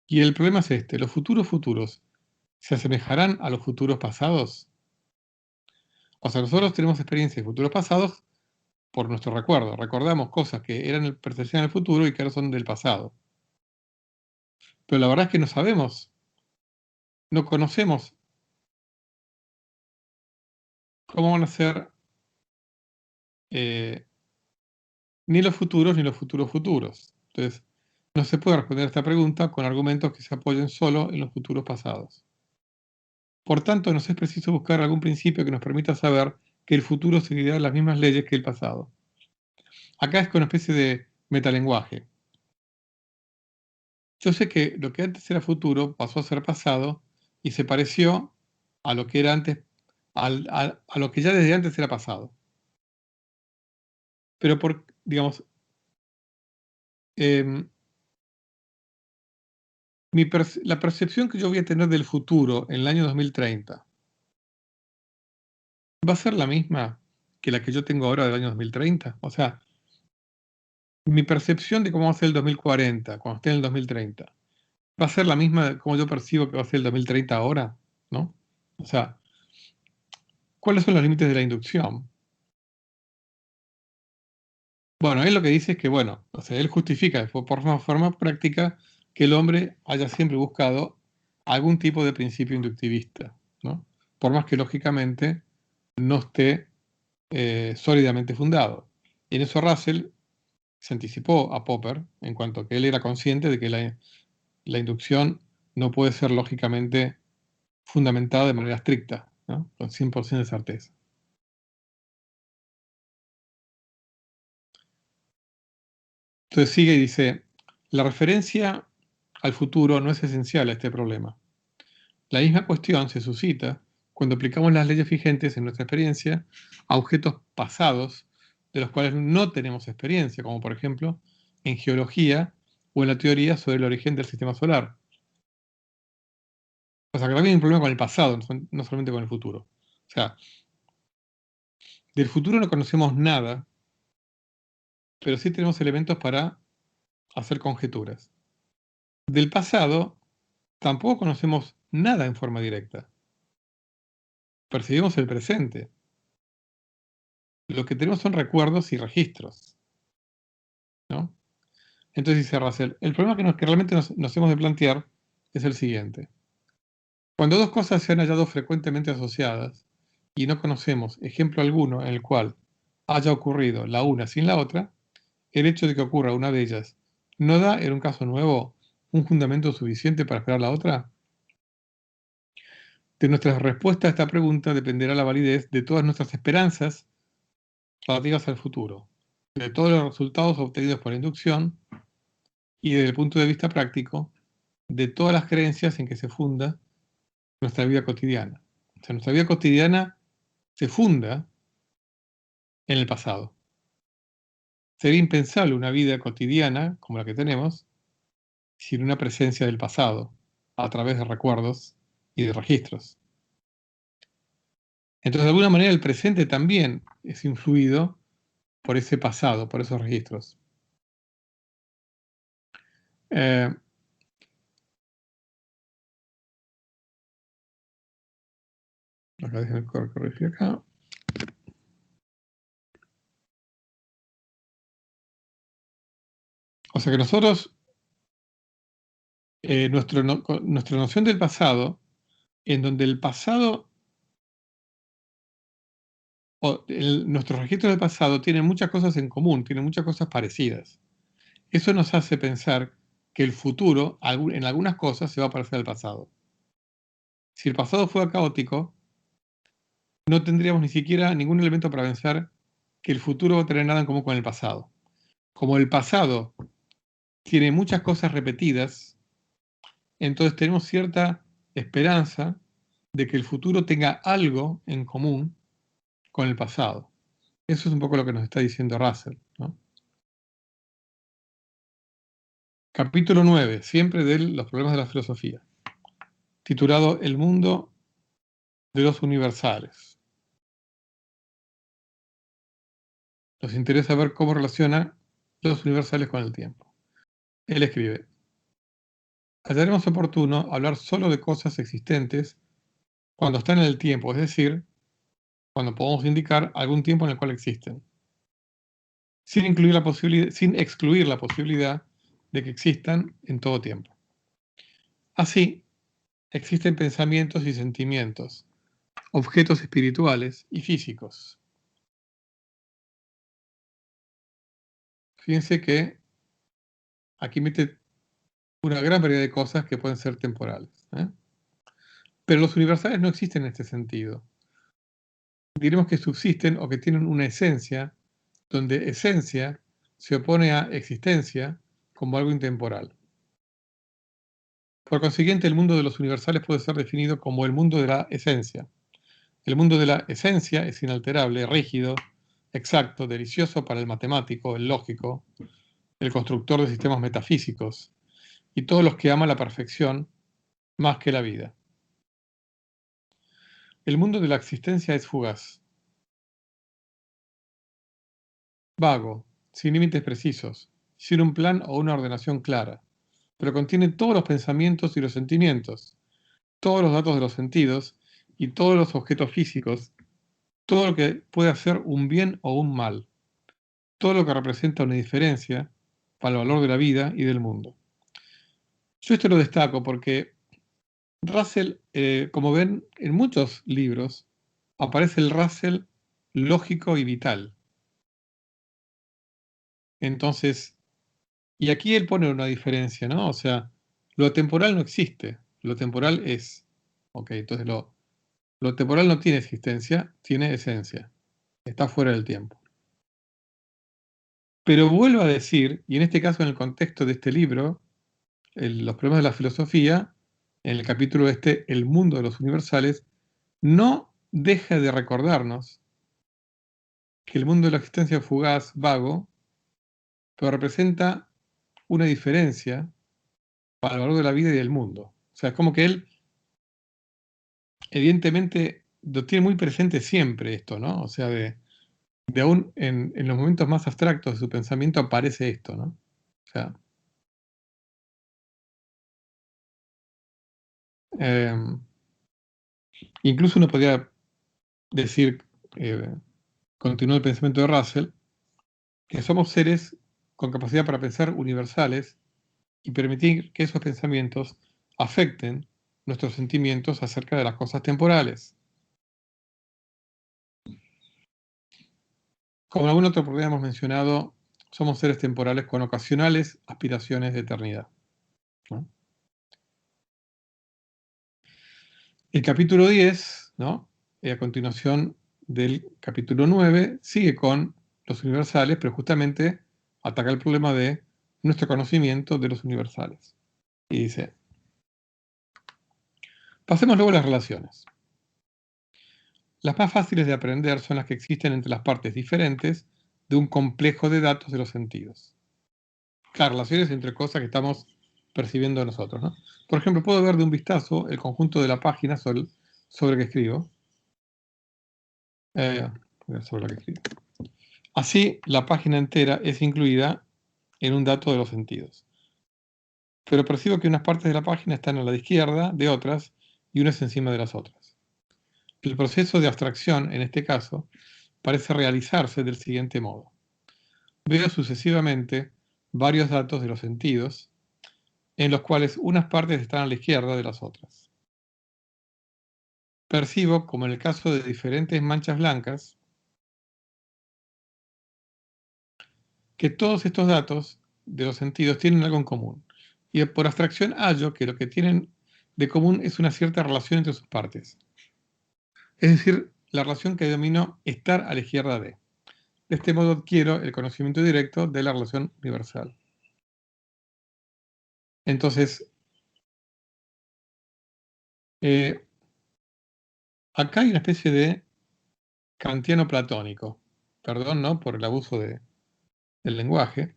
Y el problema es este, ¿los futuros futuros se asemejarán a los futuros pasados? O sea, nosotros tenemos experiencia de futuros pasados por nuestro recuerdo. Recordamos cosas que pertenecían al futuro y que ahora son del pasado. Pero la verdad es que no sabemos, no conocemos cómo van a ser ni los futuros ni los futuros futuros. Entonces, no se puede responder a esta pregunta con argumentos que se apoyen solo en los futuros pasados. Por tanto, nos es preciso buscar algún principio que nos permita saber que el futuro seguirá las mismas leyes que el pasado. Acá es con una especie de metalenguaje. Yo sé que lo que antes era futuro pasó a ser pasado y se pareció a lo que era antes, a lo que ya desde antes era pasado. Pero digamos, em, la percepción que yo voy a tener del futuro en el año 2030 va a ser la misma que la que yo tengo ahora del año 2030? O sea, mi percepción de cómo va a ser el 2040, cuando esté en el 2030, ¿va a ser la misma de cómo yo percibo que va a ser el 2030 ahora? ¿No? O sea, ¿cuáles son los límites de la inducción? Bueno, él lo que dice es que, bueno, o sea, él justifica por forma práctica que el hombre haya siempre buscado algún tipo de principio inductivista, ¿no? Por más que lógicamente no esté sólidamente fundado. Y en eso Russell se anticipó a Popper en cuanto a que él era consciente de que la inducción no puede ser lógicamente fundamentada de manera estricta, ¿no? Con 100% de certeza. Entonces sigue y dice, la referencia al futuro no es esencial a este problema. La misma cuestión se suscita cuando aplicamos las leyes vigentes en nuestra experiencia a objetos pasados de los cuales no tenemos experiencia, como por ejemplo en geología o en la teoría sobre el origen del sistema solar. O sea, que también hay un problema con el pasado, no solamente con el futuro. O sea, del futuro no conocemos nada, pero sí tenemos elementos para hacer conjeturas. Del pasado tampoco conocemos nada en forma directa. Percibimos el presente. Lo que tenemos son recuerdos y registros, ¿no? Entonces dice Russell, el problema que realmente nos hemos de plantear es el siguiente. Cuando dos cosas se han hallado frecuentemente asociadas y no conocemos ejemplo alguno en el cual haya ocurrido la una sin la otra, el hecho de que ocurra una de ellas no da, en un caso nuevo, un fundamento suficiente para esperar la otra. De nuestra respuesta a esta pregunta dependerá la validez de todas nuestras esperanzas relativas al futuro, de todos los resultados obtenidos por inducción y desde el punto de vista práctico, de todas las creencias en que se funda nuestra vida cotidiana. O sea, nuestra vida cotidiana se funda en el pasado. Sería impensable una vida cotidiana como la que tenemos sin una presencia del pasado a través de recuerdos y de registros. Entonces, de alguna manera, el presente también es influido por ese pasado, por esos registros. Eh, Acá déjenme corregir acá. O sea que nosotros, nuestra noción del pasado, en donde el pasado, nuestros registros del pasado tienen muchas cosas en común, tienen muchas cosas parecidas. Eso nos hace pensar que el futuro, en algunas cosas, se va a parecer al pasado. Si el pasado fuera caótico, no tendríamos ni siquiera ningún elemento para pensar que el futuro va a tener nada en común con el pasado. Como el pasado tiene muchas cosas repetidas, entonces tenemos cierta esperanza de que el futuro tenga algo en común con el pasado. Eso es un poco lo que nos está diciendo Russell, ¿no? Capítulo 9, siempre de los problemas de la filosofía, titulado El mundo de los universales. Nos interesa ver cómo relaciona los universales con el tiempo. Él escribe, hallaremos oportuno hablar solo de cosas existentes cuando están en el tiempo, es decir, cuando podemos indicar algún tiempo en el cual existen, sin excluir la posibilidad de que existan en todo tiempo. Así, existen pensamientos y sentimientos, objetos espirituales y físicos. Fíjense que aquí mete una gran variedad de cosas que pueden ser temporales, ¿eh? Pero los universales no existen en este sentido. Diremos que subsisten o que tienen una esencia, donde esencia se opone a existencia como algo intemporal. Por consiguiente, el mundo de los universales puede ser definido como el mundo de la esencia. El mundo de la esencia es inalterable, rígido, exacto, delicioso para el matemático, el lógico, el constructor de sistemas metafísicos y todos los que aman la perfección más que la vida. El mundo de la existencia es fugaz. vago, sin límites precisos, sin un plan o una ordenación clara, pero contiene todos los pensamientos y los sentimientos, todos los datos de los sentidos y todos los objetos físicos, todo lo que puede hacer un bien o un mal, todo lo que representa una diferencia para el valor de la vida y del mundo. Yo esto lo destaco porque Russell, como ven, en muchos libros aparece el Russell lógico y vital. Entonces, y aquí él pone una diferencia, ¿no? O sea, lo temporal no existe, lo temporal es. Ok, entonces lo temporal no tiene existencia, tiene esencia, está fuera del tiempo. Pero vuelvo a decir, y en este caso en el contexto de este libro, Los problemas de la filosofía, en el capítulo El mundo de los universales, no deja de recordarnos que el mundo de la existencia fugaz, vago, pero representa una diferencia para el valor de la vida y del mundo. O sea, es como que él, evidentemente, lo tiene muy presente siempre esto, ¿no? O sea, de aún en los momentos más abstractos de su pensamiento aparece esto, ¿no? O sea, incluso uno podría decir, continúa el pensamiento de Russell, que somos seres con capacidad para pensar universales y permitir que esos pensamientos afecten nuestros sentimientos acerca de las cosas temporales. Como en algún otro programa hemos mencionado, somos seres temporales con ocasionales aspiraciones de eternidad, ¿no? El capítulo 10, ¿no? A continuación del capítulo 9, sigue con los universales, pero justamente ataca el problema de nuestro conocimiento de los universales. Y dice, pasemos luego a las relaciones. Las más fáciles de aprender son las que existen entre las partes diferentes de un complejo de datos de los sentidos. Las relaciones entre cosas que estamos percibiendo nosotros, ¿no? Por ejemplo, puedo ver de un vistazo el conjunto de la página sobre que escribo. Sobre la que escribo. Así, la página entera es incluida en un dato de los sentidos. Pero percibo que unas partes de la página están a la izquierda de otras y unas encima de las otras. El proceso de abstracción, en este caso, parece realizarse del siguiente modo. Veo sucesivamente varios datos de los sentidos, en los cuales unas partes están a la izquierda de las otras. Percibo, como en el caso de diferentes manchas blancas, que todos estos datos de los sentidos tienen algo en común. Y por abstracción hallo que lo que tienen de común es una cierta relación entre sus partes. Es decir, la relación que denomino estar a la izquierda de. De este modo adquiero el conocimiento directo de la relación universal. Entonces, acá hay una especie de kantiano platónico. Perdón, ¿no? Por el abuso del lenguaje.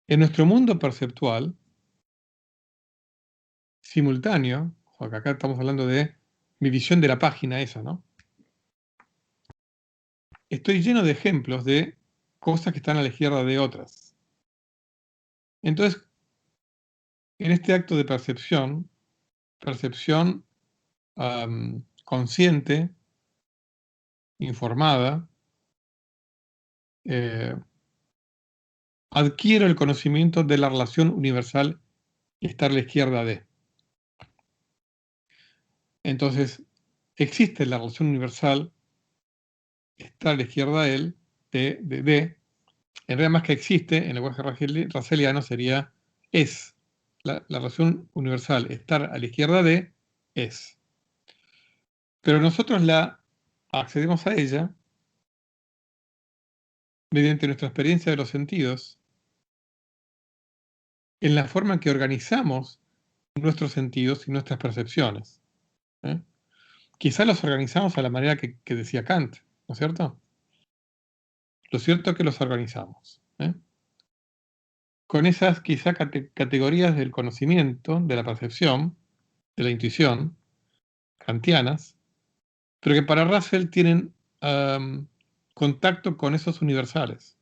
En nuestro mundo perceptual, simultáneo, o que acá estamos hablando de mi visión de la página esa, ¿no? Estoy lleno de ejemplos de cosas que están a la izquierda de otras. Entonces, en este acto de percepción consciente, informada, adquiero el conocimiento de la relación universal estar a la izquierda de. Entonces, existe la relación universal estar a la izquierda de él, de. En realidad, más que existe, en el lenguaje russelliano sería es. La relación universal estar a la izquierda de es. Pero nosotros accedemos a ella mediante nuestra experiencia de los sentidos, en la forma en que organizamos nuestros sentidos y nuestras percepciones. ¿Eh? Quizá los organizamos a la manera que decía Kant, ¿no es cierto? Lo cierto es que los organizamos. Con esas quizá categorías del conocimiento, de la percepción, de la intuición, kantianas, pero que para Russell tienen contacto con esos universales.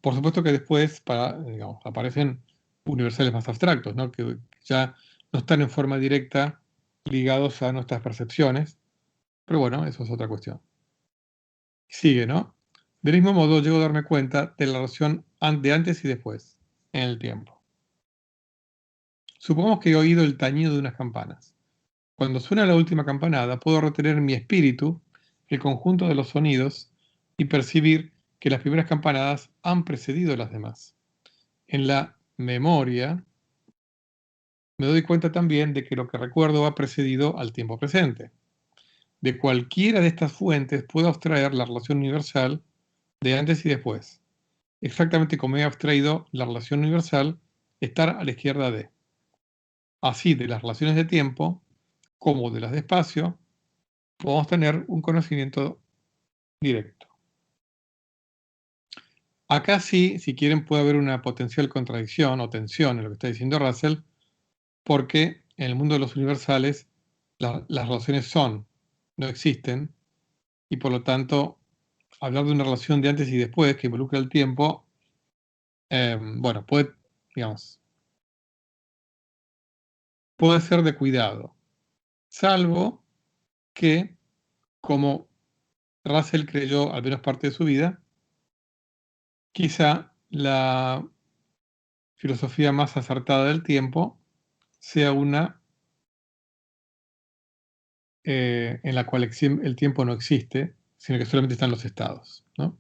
Por supuesto que después digamos, aparecen universales más abstractos, ¿no? Que ya no están en forma directa ligados a nuestras percepciones, pero bueno, eso es otra cuestión. Sigue, ¿no? Del mismo modo, llego a darme cuenta de la relación de antes y después, en el tiempo. Supongamos que he oído el tañido de unas campanas. Cuando suena la última campanada, puedo retener en mi espíritu el conjunto de los sonidos y percibir que las primeras campanadas han precedido a las demás. En la memoria, me doy cuenta también de que lo que recuerdo ha precedido al tiempo presente. De cualquiera de estas fuentes puedo abstraer la relación universal de antes y después, exactamente como he abstraído la relación universal estar a la izquierda de. Así, de las relaciones de tiempo como de las de espacio, podemos tener un conocimiento directo. Acá sí, si quieren, puede haber una potencial contradicción o tensión en lo que está diciendo Russell, porque en el mundo de los universales las relaciones son, no existen, y por lo tanto, hablar de una relación de antes y después que involucra el tiempo, bueno, digamos, puede ser de cuidado, salvo que, como Russell creyó, al menos parte de su vida, quizá la filosofía más acertada del tiempo sea una en la cual el tiempo no existe, sino que solamente están los estados, ¿no?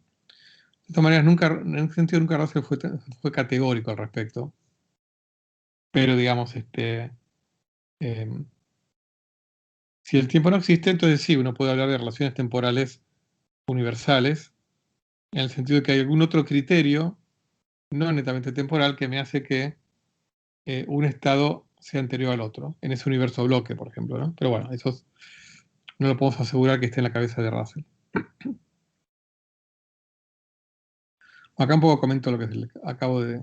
De todas maneras, en ese sentido, nunca Russell fue categórico al respecto, pero digamos, em, si el tiempo no existe, entonces sí, uno puede hablar de relaciones temporales universales, en el sentido de que hay algún otro criterio, no netamente temporal, que me hace que un estado sea anterior al otro, en ese universo bloque, por ejemplo, ¿no? Pero bueno, no lo podemos asegurar que esté en la cabeza de Russell. Acá un poco comento lo que acabo de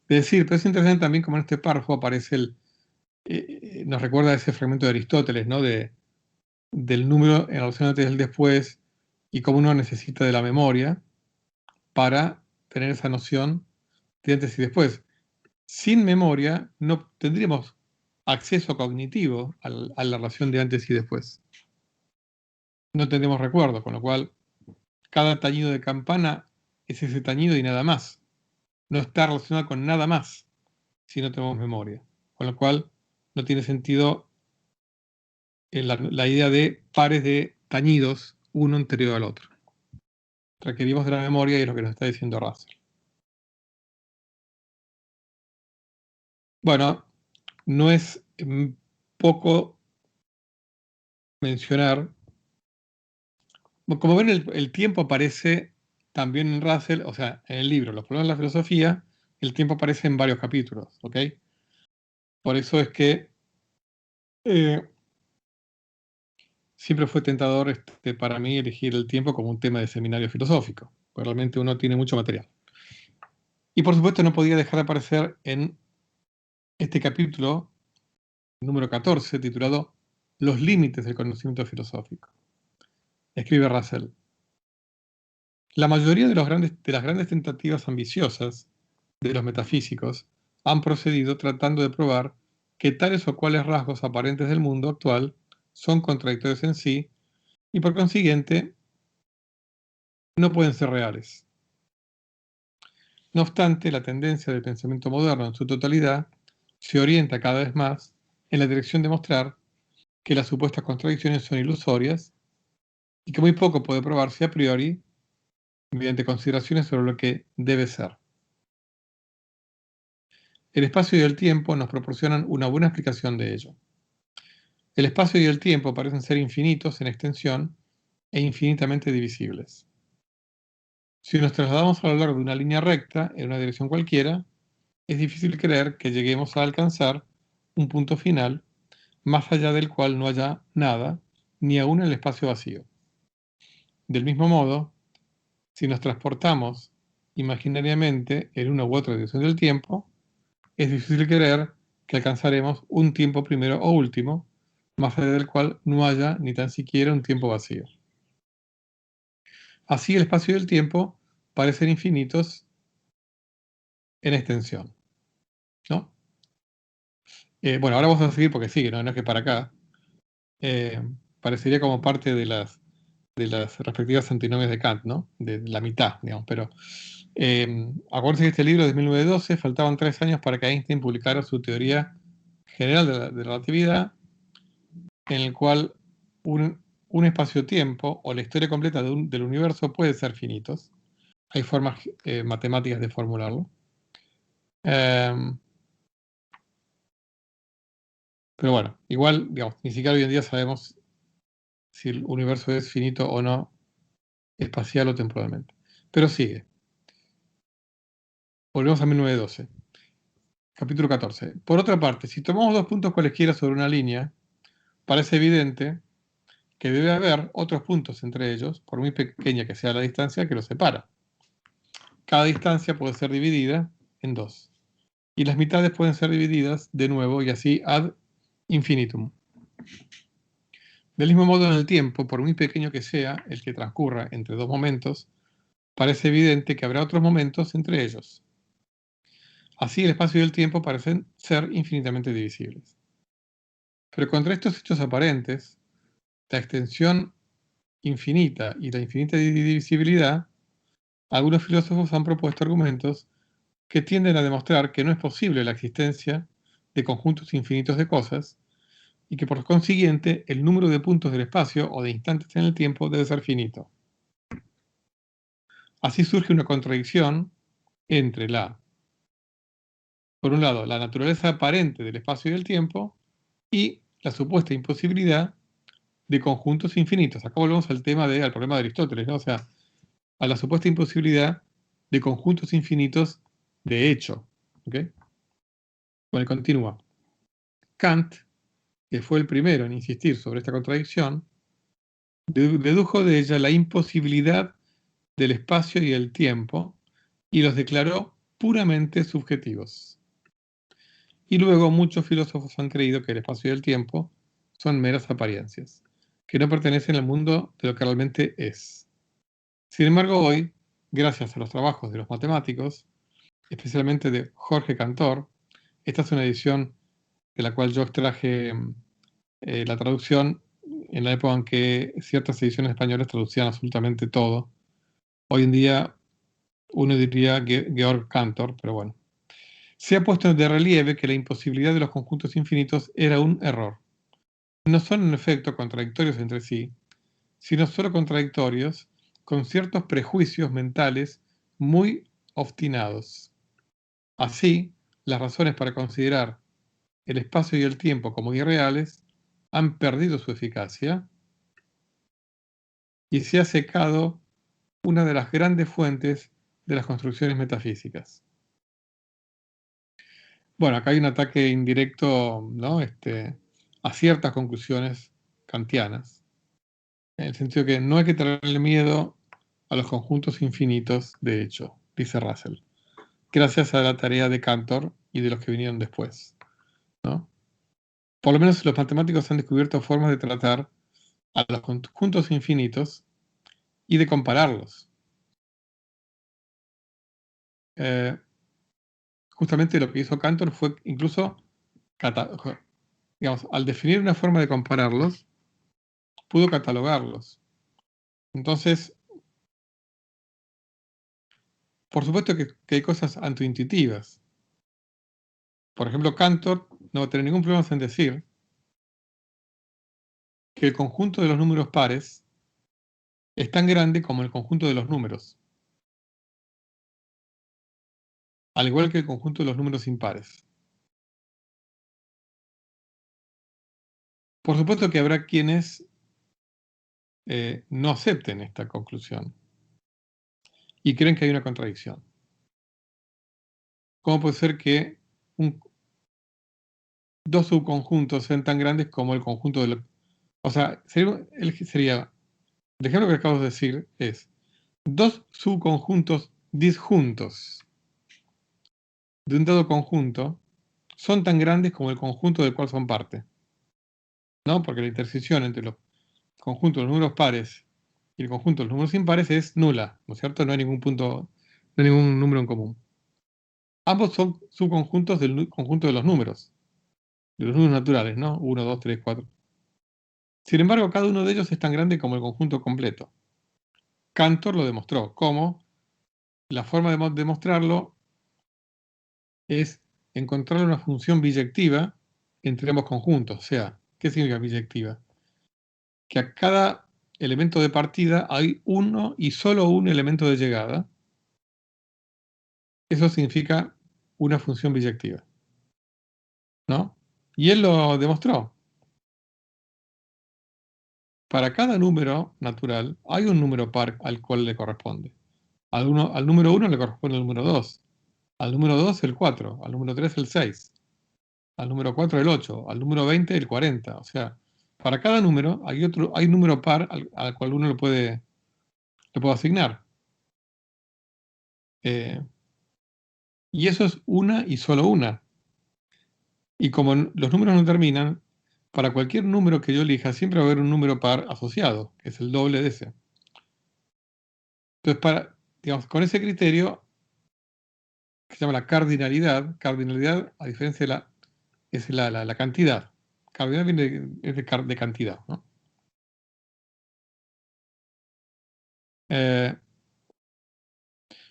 decir, pero es interesante también como en este párrafo aparece nos recuerda ese fragmento de Aristóteles, ¿no? Del número en relación antes y el después, y cómo uno necesita de la memoria para tener esa noción de antes y después. Sin memoria no tendríamos acceso cognitivo a la relación de antes y después. No tendremos recuerdo, con lo cual cada tañido de campana es ese tañido y nada más. No está relacionado con nada más si no tenemos memoria. Con lo cual no tiene sentido la idea de pares de tañidos uno anterior al otro. Requerimos de la memoria y es lo que nos está diciendo Russell. Bueno, no es poco mencionar, como ven, el tiempo aparece también en Russell, o sea, en el libro Los problemas de la filosofía, el tiempo aparece en varios capítulos, ¿ok? Por eso es que eh, siempre fue tentador para mí elegir el tiempo como un tema de seminario filosófico, porque realmente uno tiene mucho material. Y por supuesto no podía dejar de aparecer en este capítulo número 14, titulado Los límites del conocimiento filosófico. Escribe Russell: la mayoría de las grandes tentativas ambiciosas de los metafísicos han procedido tratando de probar que tales o cuales rasgos aparentes del mundo actual son contradictorios en sí y por consiguiente no pueden ser reales. No obstante, la tendencia del pensamiento moderno en su totalidad se orienta cada vez más en la dirección de mostrar que las supuestas contradicciones son ilusorias y que muy poco puede probarse a priori mediante consideraciones sobre lo que debe ser. El espacio y el tiempo nos proporcionan una buena explicación de ello. El espacio y el tiempo parecen ser infinitos en extensión e infinitamente divisibles. Si nos trasladamos a lo largo de una línea recta en una dirección cualquiera, es difícil creer que lleguemos a alcanzar un punto final más allá del cual no haya nada, ni aún el espacio vacío. Del mismo modo, si nos transportamos imaginariamente en una u otra dirección del tiempo, es difícil creer que alcanzaremos un tiempo primero o último, más allá del cual no haya ni tan siquiera un tiempo vacío. Así el espacio y el tiempo parecen infinitos en extensión, ¿no? Bueno, ahora vamos a seguir porque sigue, ¿no? No es que para acá. Parecería como parte de las respectivas antinomias de Kant, ¿no? De la mitad, digamos. Pero acuérdense que este libro es de 1912, faltaban 3 años para que Einstein publicara su teoría general de la relatividad, en el cual un espacio-tiempo o la historia completa del universo puede ser finitos. Hay formas matemáticas de formularlo. Pero bueno, igual, digamos, ni siquiera hoy en día sabemos si el universo es finito o no, espacial o temporalmente. Pero sigue. Volvemos a 1912. Capítulo 14. Por otra parte, si tomamos 2 puntos cualesquiera sobre una línea, parece evidente que debe haber otros puntos entre ellos, por muy pequeña que sea la distancia que los separa. Cada distancia puede ser dividida en 2. Y las mitades pueden ser divididas de nuevo y así ad infinitum. Del mismo modo, en el tiempo, por muy pequeño que sea el que transcurra entre 2 momentos, parece evidente que habrá otros momentos entre ellos. Así el espacio y el tiempo parecen ser infinitamente divisibles. Pero contra estos hechos aparentes, la extensión infinita y la infinita divisibilidad, algunos filósofos han propuesto argumentos que tienden a demostrar que no es posible la existencia de conjuntos infinitos de cosas y que por consiguiente el número de puntos del espacio o de instantes en el tiempo debe ser finito. Así surge una contradicción entre por un lado, la naturaleza aparente del espacio y del tiempo y la supuesta imposibilidad de conjuntos infinitos. Acá volvemos al problema de Aristóteles, ¿no? O sea, a la supuesta imposibilidad de conjuntos infinitos de hecho. ¿Okay? Bueno, continúa. Kant, que fue el primero en insistir sobre esta contradicción, dedujo de ella la imposibilidad del espacio y el tiempo y los declaró puramente subjetivos. Y luego muchos filósofos han creído que el espacio y el tiempo son meras apariencias, que no pertenecen al mundo de lo que realmente es. Sin embargo, hoy, gracias a los trabajos de los matemáticos, especialmente de Jorge Cantor, esta es una edición de la cual yo extraje la traducción en la época en que ciertas ediciones españolas traducían absolutamente todo. Hoy en día uno diría Georg Cantor, pero bueno. Se ha puesto de relieve que la imposibilidad de los conjuntos infinitos era un error. No son en efecto contradictorios entre sí, sino solo contradictorios con ciertos prejuicios mentales muy obstinados. Así, las razones para considerar el espacio y el tiempo como irreales han perdido su eficacia y se ha secado una de las grandes fuentes de las construcciones metafísicas. Bueno, acá hay un ataque indirecto, ¿no? A ciertas conclusiones kantianas, en el sentido que no hay que tenerle miedo a los conjuntos infinitos de hecho, dice Russell, gracias a la tarea de Cantor y de los que vinieron después, ¿no? Por lo menos los matemáticos han descubierto formas de tratar a los conjuntos infinitos y de compararlos. Justamente lo que hizo Cantor fue incluso, digamos, al definir una forma de compararlos, pudo catalogarlos. Entonces, por supuesto que hay cosas antiintuitivas. Por ejemplo, Cantor no va a tener ningún problema en decir que el conjunto de los números pares es tan grande como el conjunto de los números, al igual que el conjunto de los números impares. Por supuesto que habrá quienes no acepten esta conclusión y creen que hay una contradicción. ¿Cómo puede ser que dos subconjuntos sean tan grandes como el conjunto de los... O sea, sería, el ejemplo que acabo de decir es dos subconjuntos disjuntos de un dado conjunto son tan grandes como el conjunto del cual son parte, ¿no? Porque la intersección entre los conjuntos de los números pares y el conjunto de los números impares es nula, ¿no es cierto? No hay ningún punto, no hay ningún número en común. Ambos son subconjuntos del conjunto de los números naturales, ¿no? 1, 2, 3, 4. Sin embargo, cada uno de ellos es tan grande como el conjunto completo. Cantor lo demostró. ¿Cómo? La forma de demostrarlo es encontrar una función biyectiva entre ambos conjuntos. O sea, ¿qué significa biyectiva? Que a cada elemento de partida hay uno y solo un elemento de llegada. Eso significa una función biyectiva, ¿no? Y él lo demostró. Para cada número natural hay un número par al cual le corresponde. Al número 1 le corresponde el número 2, al número 2 el 4, al número 3 el 6, al número 4 el 8, al número 20 el 40. O sea, para cada número hay un número par al cual uno le puede asignar. Y eso es una y solo una. Y como los números no terminan, para cualquier número que yo elija siempre va a haber un número par asociado, que es el doble de ese. Entonces, digamos, con ese criterio, que se llama la cardinalidad, a diferencia de es la cantidad. Cardinal viene de cantidad, ¿no? Eh,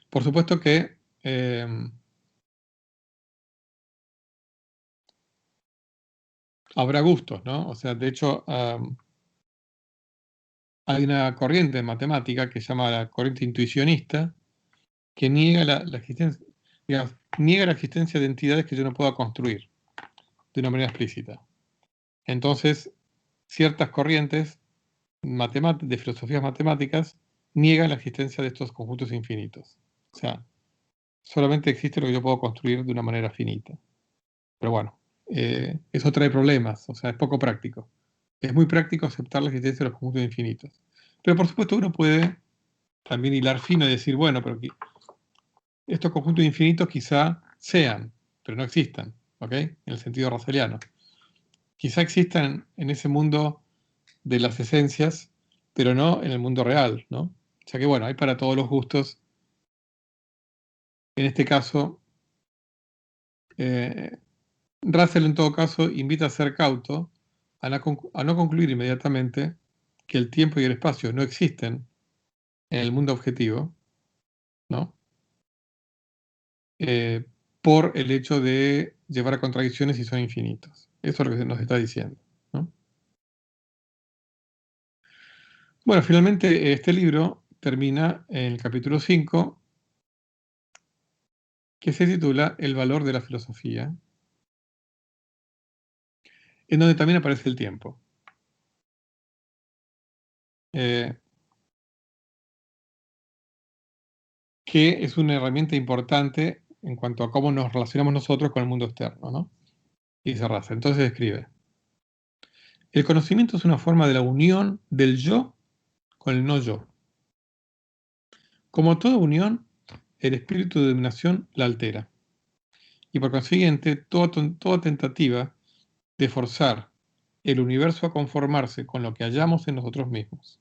por supuesto que habrá gustos, ¿no? O sea, de hecho, hay una corriente en matemática que se llama la corriente intuicionista, que niega la existencia, digamos, niega la existencia de entidades que yo no pueda construir de una manera explícita. Entonces, ciertas corrientes de filosofías matemáticas niegan la existencia de estos conjuntos infinitos. O sea, solamente existe lo que yo puedo construir de una manera finita. Pero bueno, eso trae problemas, o sea, es poco práctico. Es muy práctico aceptar la existencia de los conjuntos infinitos. Pero por supuesto uno puede también hilar fino y decir, bueno, pero estos conjuntos infinitos quizá sean, pero no existan, ¿ok? En el sentido russelliano. Quizá existan en ese mundo de las esencias, pero no en el mundo real, ¿no? O sea que bueno, hay para todos los gustos. En este caso, eh, Russell en todo caso invita a ser cauto, a no concluir inmediatamente que el tiempo y el espacio no existen en el mundo objetivo, ¿no? Eh, por el hecho de llevar a contradicciones y son infinitos. Eso es lo que nos está diciendo, ¿no? Bueno, finalmente este libro termina en el capítulo 5, que se titula El valor de la filosofía, en donde también aparece el tiempo. Eh, que es una herramienta importante en cuanto a cómo nos relacionamos nosotros con el mundo externo, ¿no? Y dice Russell. Entonces escribe: el conocimiento es una forma de la unión del yo con el no yo. Como toda unión, el espíritu de dominación la altera. Y por consiguiente, toda tentativa de forzar el universo a conformarse con lo que hallamos en nosotros mismos.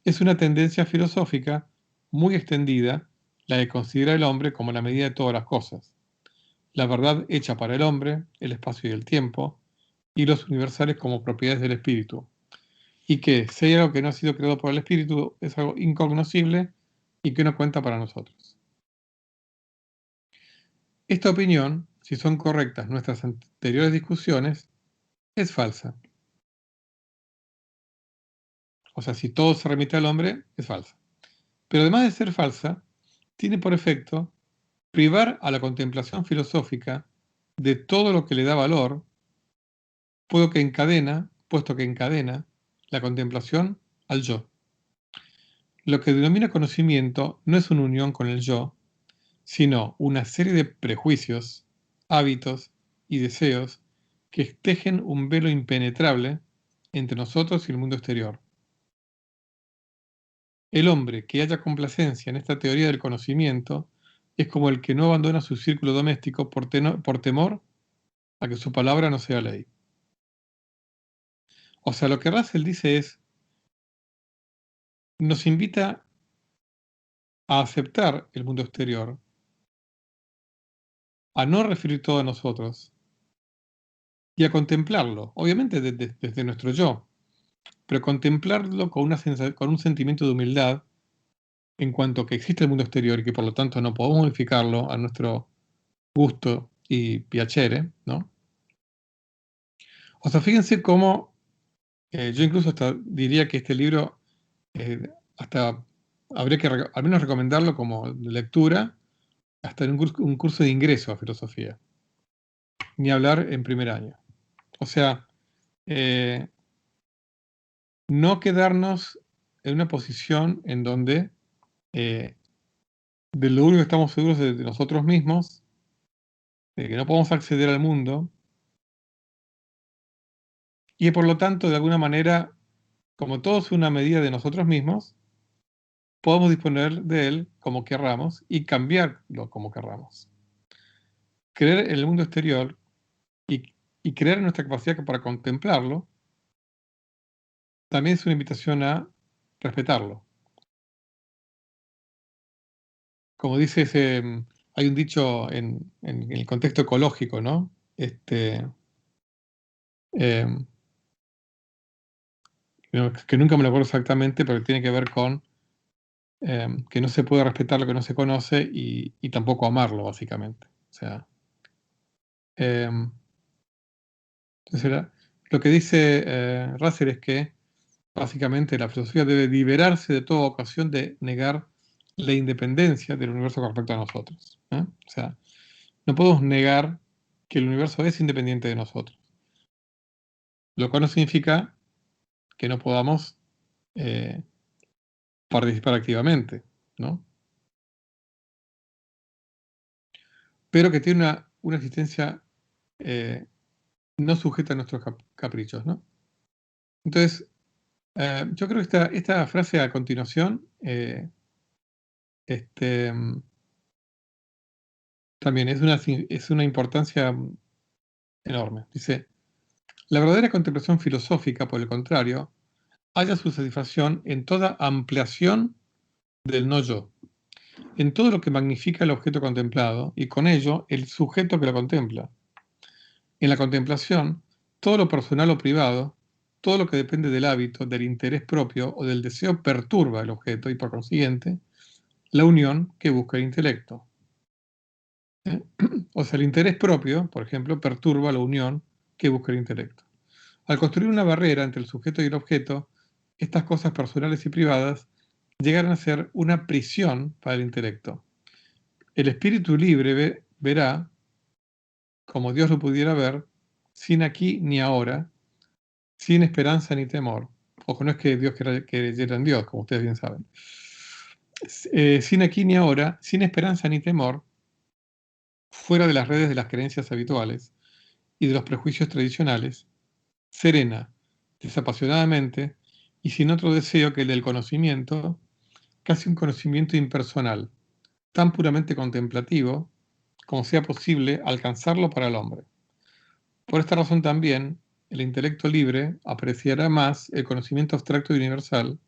Es una tendencia filosófica muy extendida la de considerar al hombre como la medida de todas las cosas, la verdad hecha para el hombre, el espacio y el tiempo, y los universales como propiedades del espíritu, y que si hay algo que no ha sido creado por el espíritu es algo incognoscible y que no cuenta para nosotros. Esta opinión, si son correctas nuestras anteriores discusiones, es falsa. O sea, si todo se remite al hombre, es falsa. Pero además de ser falsa, tiene por efecto privar a la contemplación filosófica de todo lo que le da valor, puesto que encadena la contemplación al yo. Lo que denomina conocimiento no es una unión con el yo, sino una serie de prejuicios, hábitos y deseos que tejen un velo impenetrable entre nosotros y el mundo exterior. El hombre que haya complacencia en esta teoría del conocimiento es como el que no abandona su círculo doméstico por temor a que su palabra no sea ley. O sea, lo que Russell dice es, nos invita a aceptar el mundo exterior, a no referir todo a nosotros y a contemplarlo, obviamente desde nuestro yo, pero contemplarlo con un sentimiento de humildad en cuanto que existe el mundo exterior y que por lo tanto no podemos modificarlo a nuestro gusto y piacere, ¿no? O sea, fíjense cómo yo incluso hasta diría que este libro hasta habría que al menos recomendarlo como lectura hasta en un curso de ingreso a filosofía, ni hablar en primer año. O sea, eh, no quedarnos en una posición en donde eh, de lo único que estamos seguros de nosotros mismos, de que no podemos acceder al mundo, y por lo tanto, de alguna manera, como todo es una medida de nosotros mismos, podemos disponer de él como querramos y cambiarlo como querramos. Creer en el mundo exterior y creer en nuestra capacidad para contemplarlo también es una invitación a respetarlo. Como dice hay un dicho en el contexto ecológico, ¿no? Em, que nunca me lo acuerdo exactamente, pero tiene que ver con que no se puede respetar lo que no se conoce y tampoco amarlo, básicamente. O sea, em, entonces lo que dice Russell es que básicamente la filosofía debe liberarse de toda ocasión de negar la independencia del universo con respecto a nosotros. O sea, no podemos negar que el universo es independiente de nosotros, lo cual no significa que no podamos eh, participar activamente, ¿no? Pero que tiene una existencia eh, no sujeta a nuestros caprichos, ¿no? Entonces, yo creo que esta frase a continuación este, también es una importancia enorme. Dice, la verdadera contemplación filosófica, por el contrario, halla su satisfacción en toda ampliación del no yo, en todo lo que magnifica el objeto contemplado y con ello el sujeto que lo contempla. En la contemplación, todo lo personal o privado, todo lo que depende del hábito, del interés propio o del deseo perturba el objeto y por consiguiente la unión que busca el intelecto. O sea, el interés propio, por ejemplo, perturba la unión que busca el intelecto. Al construir una barrera entre el sujeto y el objeto, estas cosas personales y privadas llegan a ser una prisión para el intelecto. El espíritu libre verá, como Dios lo pudiera ver, sin aquí ni ahora, sin esperanza ni temor. Ojo, no es que Dios creyera en Dios, como ustedes bien saben. Sin aquí ni ahora, sin esperanza ni temor, fuera de las redes de las creencias habituales y de los prejuicios tradicionales, serena, desapasionadamente y sin otro deseo que el del conocimiento, casi un conocimiento impersonal, tan puramente contemplativo como sea posible alcanzarlo para el hombre. Por esta razón también, el intelecto libre apreciará más el conocimiento abstracto y universal,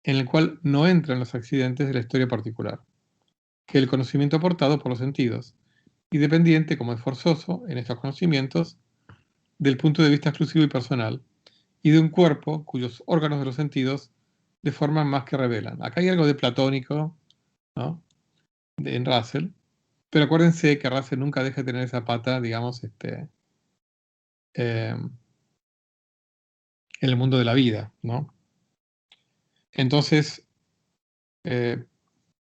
en el cual no entran los accidentes de la historia particular, que el conocimiento aportado por los sentidos, y dependiente, como es forzoso, en estos conocimientos, del punto de vista exclusivo y personal, y de un cuerpo cuyos órganos de los sentidos de forma más que revelan. Acá hay algo de platónico, ¿no? En Russell, pero acuérdense que Russell nunca deja de tener esa pata, digamos, en el mundo de la vida, ¿no? Entonces, eh,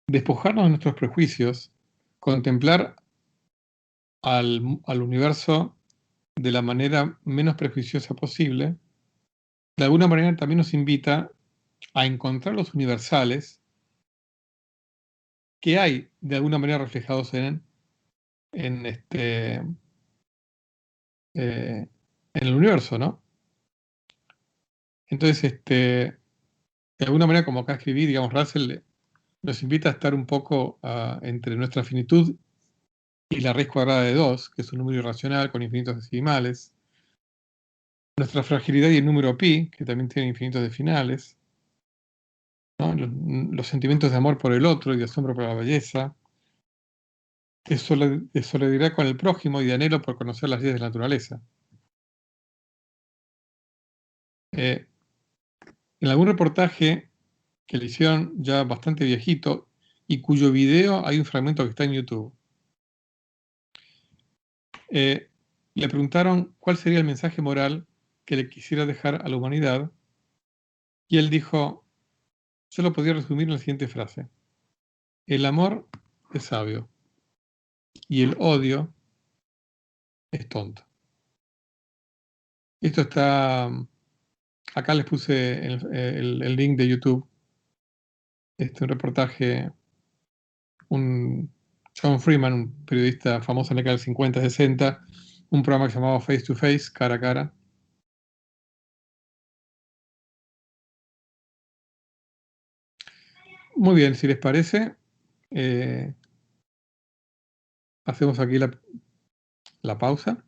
despojarnos de nuestros prejuicios, contemplar al universo de la manera menos prejuiciosa posible, de alguna manera también nos invita a encontrar los universales que hay de alguna manera reflejados en, en el universo, ¿no? Entonces, de alguna manera, como acá escribí, digamos, Russell nos invita a estar un poco entre nuestra finitud y la raíz cuadrada de 2, que es un número irracional con infinitos decimales, nuestra fragilidad y el número pi, que también tiene infinitos decimales, ¿no? Los sentimientos de amor por el otro y de asombro por la belleza, de solidaridad con el prójimo y de anhelo por conocer las leyes de la naturaleza. En algún reportaje que le hicieron ya bastante viejito y cuyo video hay un fragmento que está en YouTube, le preguntaron cuál sería el mensaje moral que le quisiera dejar a la humanidad y él dijo, yo lo podría resumir en la siguiente frase: el amor es sabio y el odio es tonto. Esto está, acá les puse el link de YouTube, un reportaje, un John Freeman, un periodista famoso en la década del 50, 60, un programa que se llamaba Face to Face, cara a cara. Muy bien, si les parece, hacemos aquí la pausa.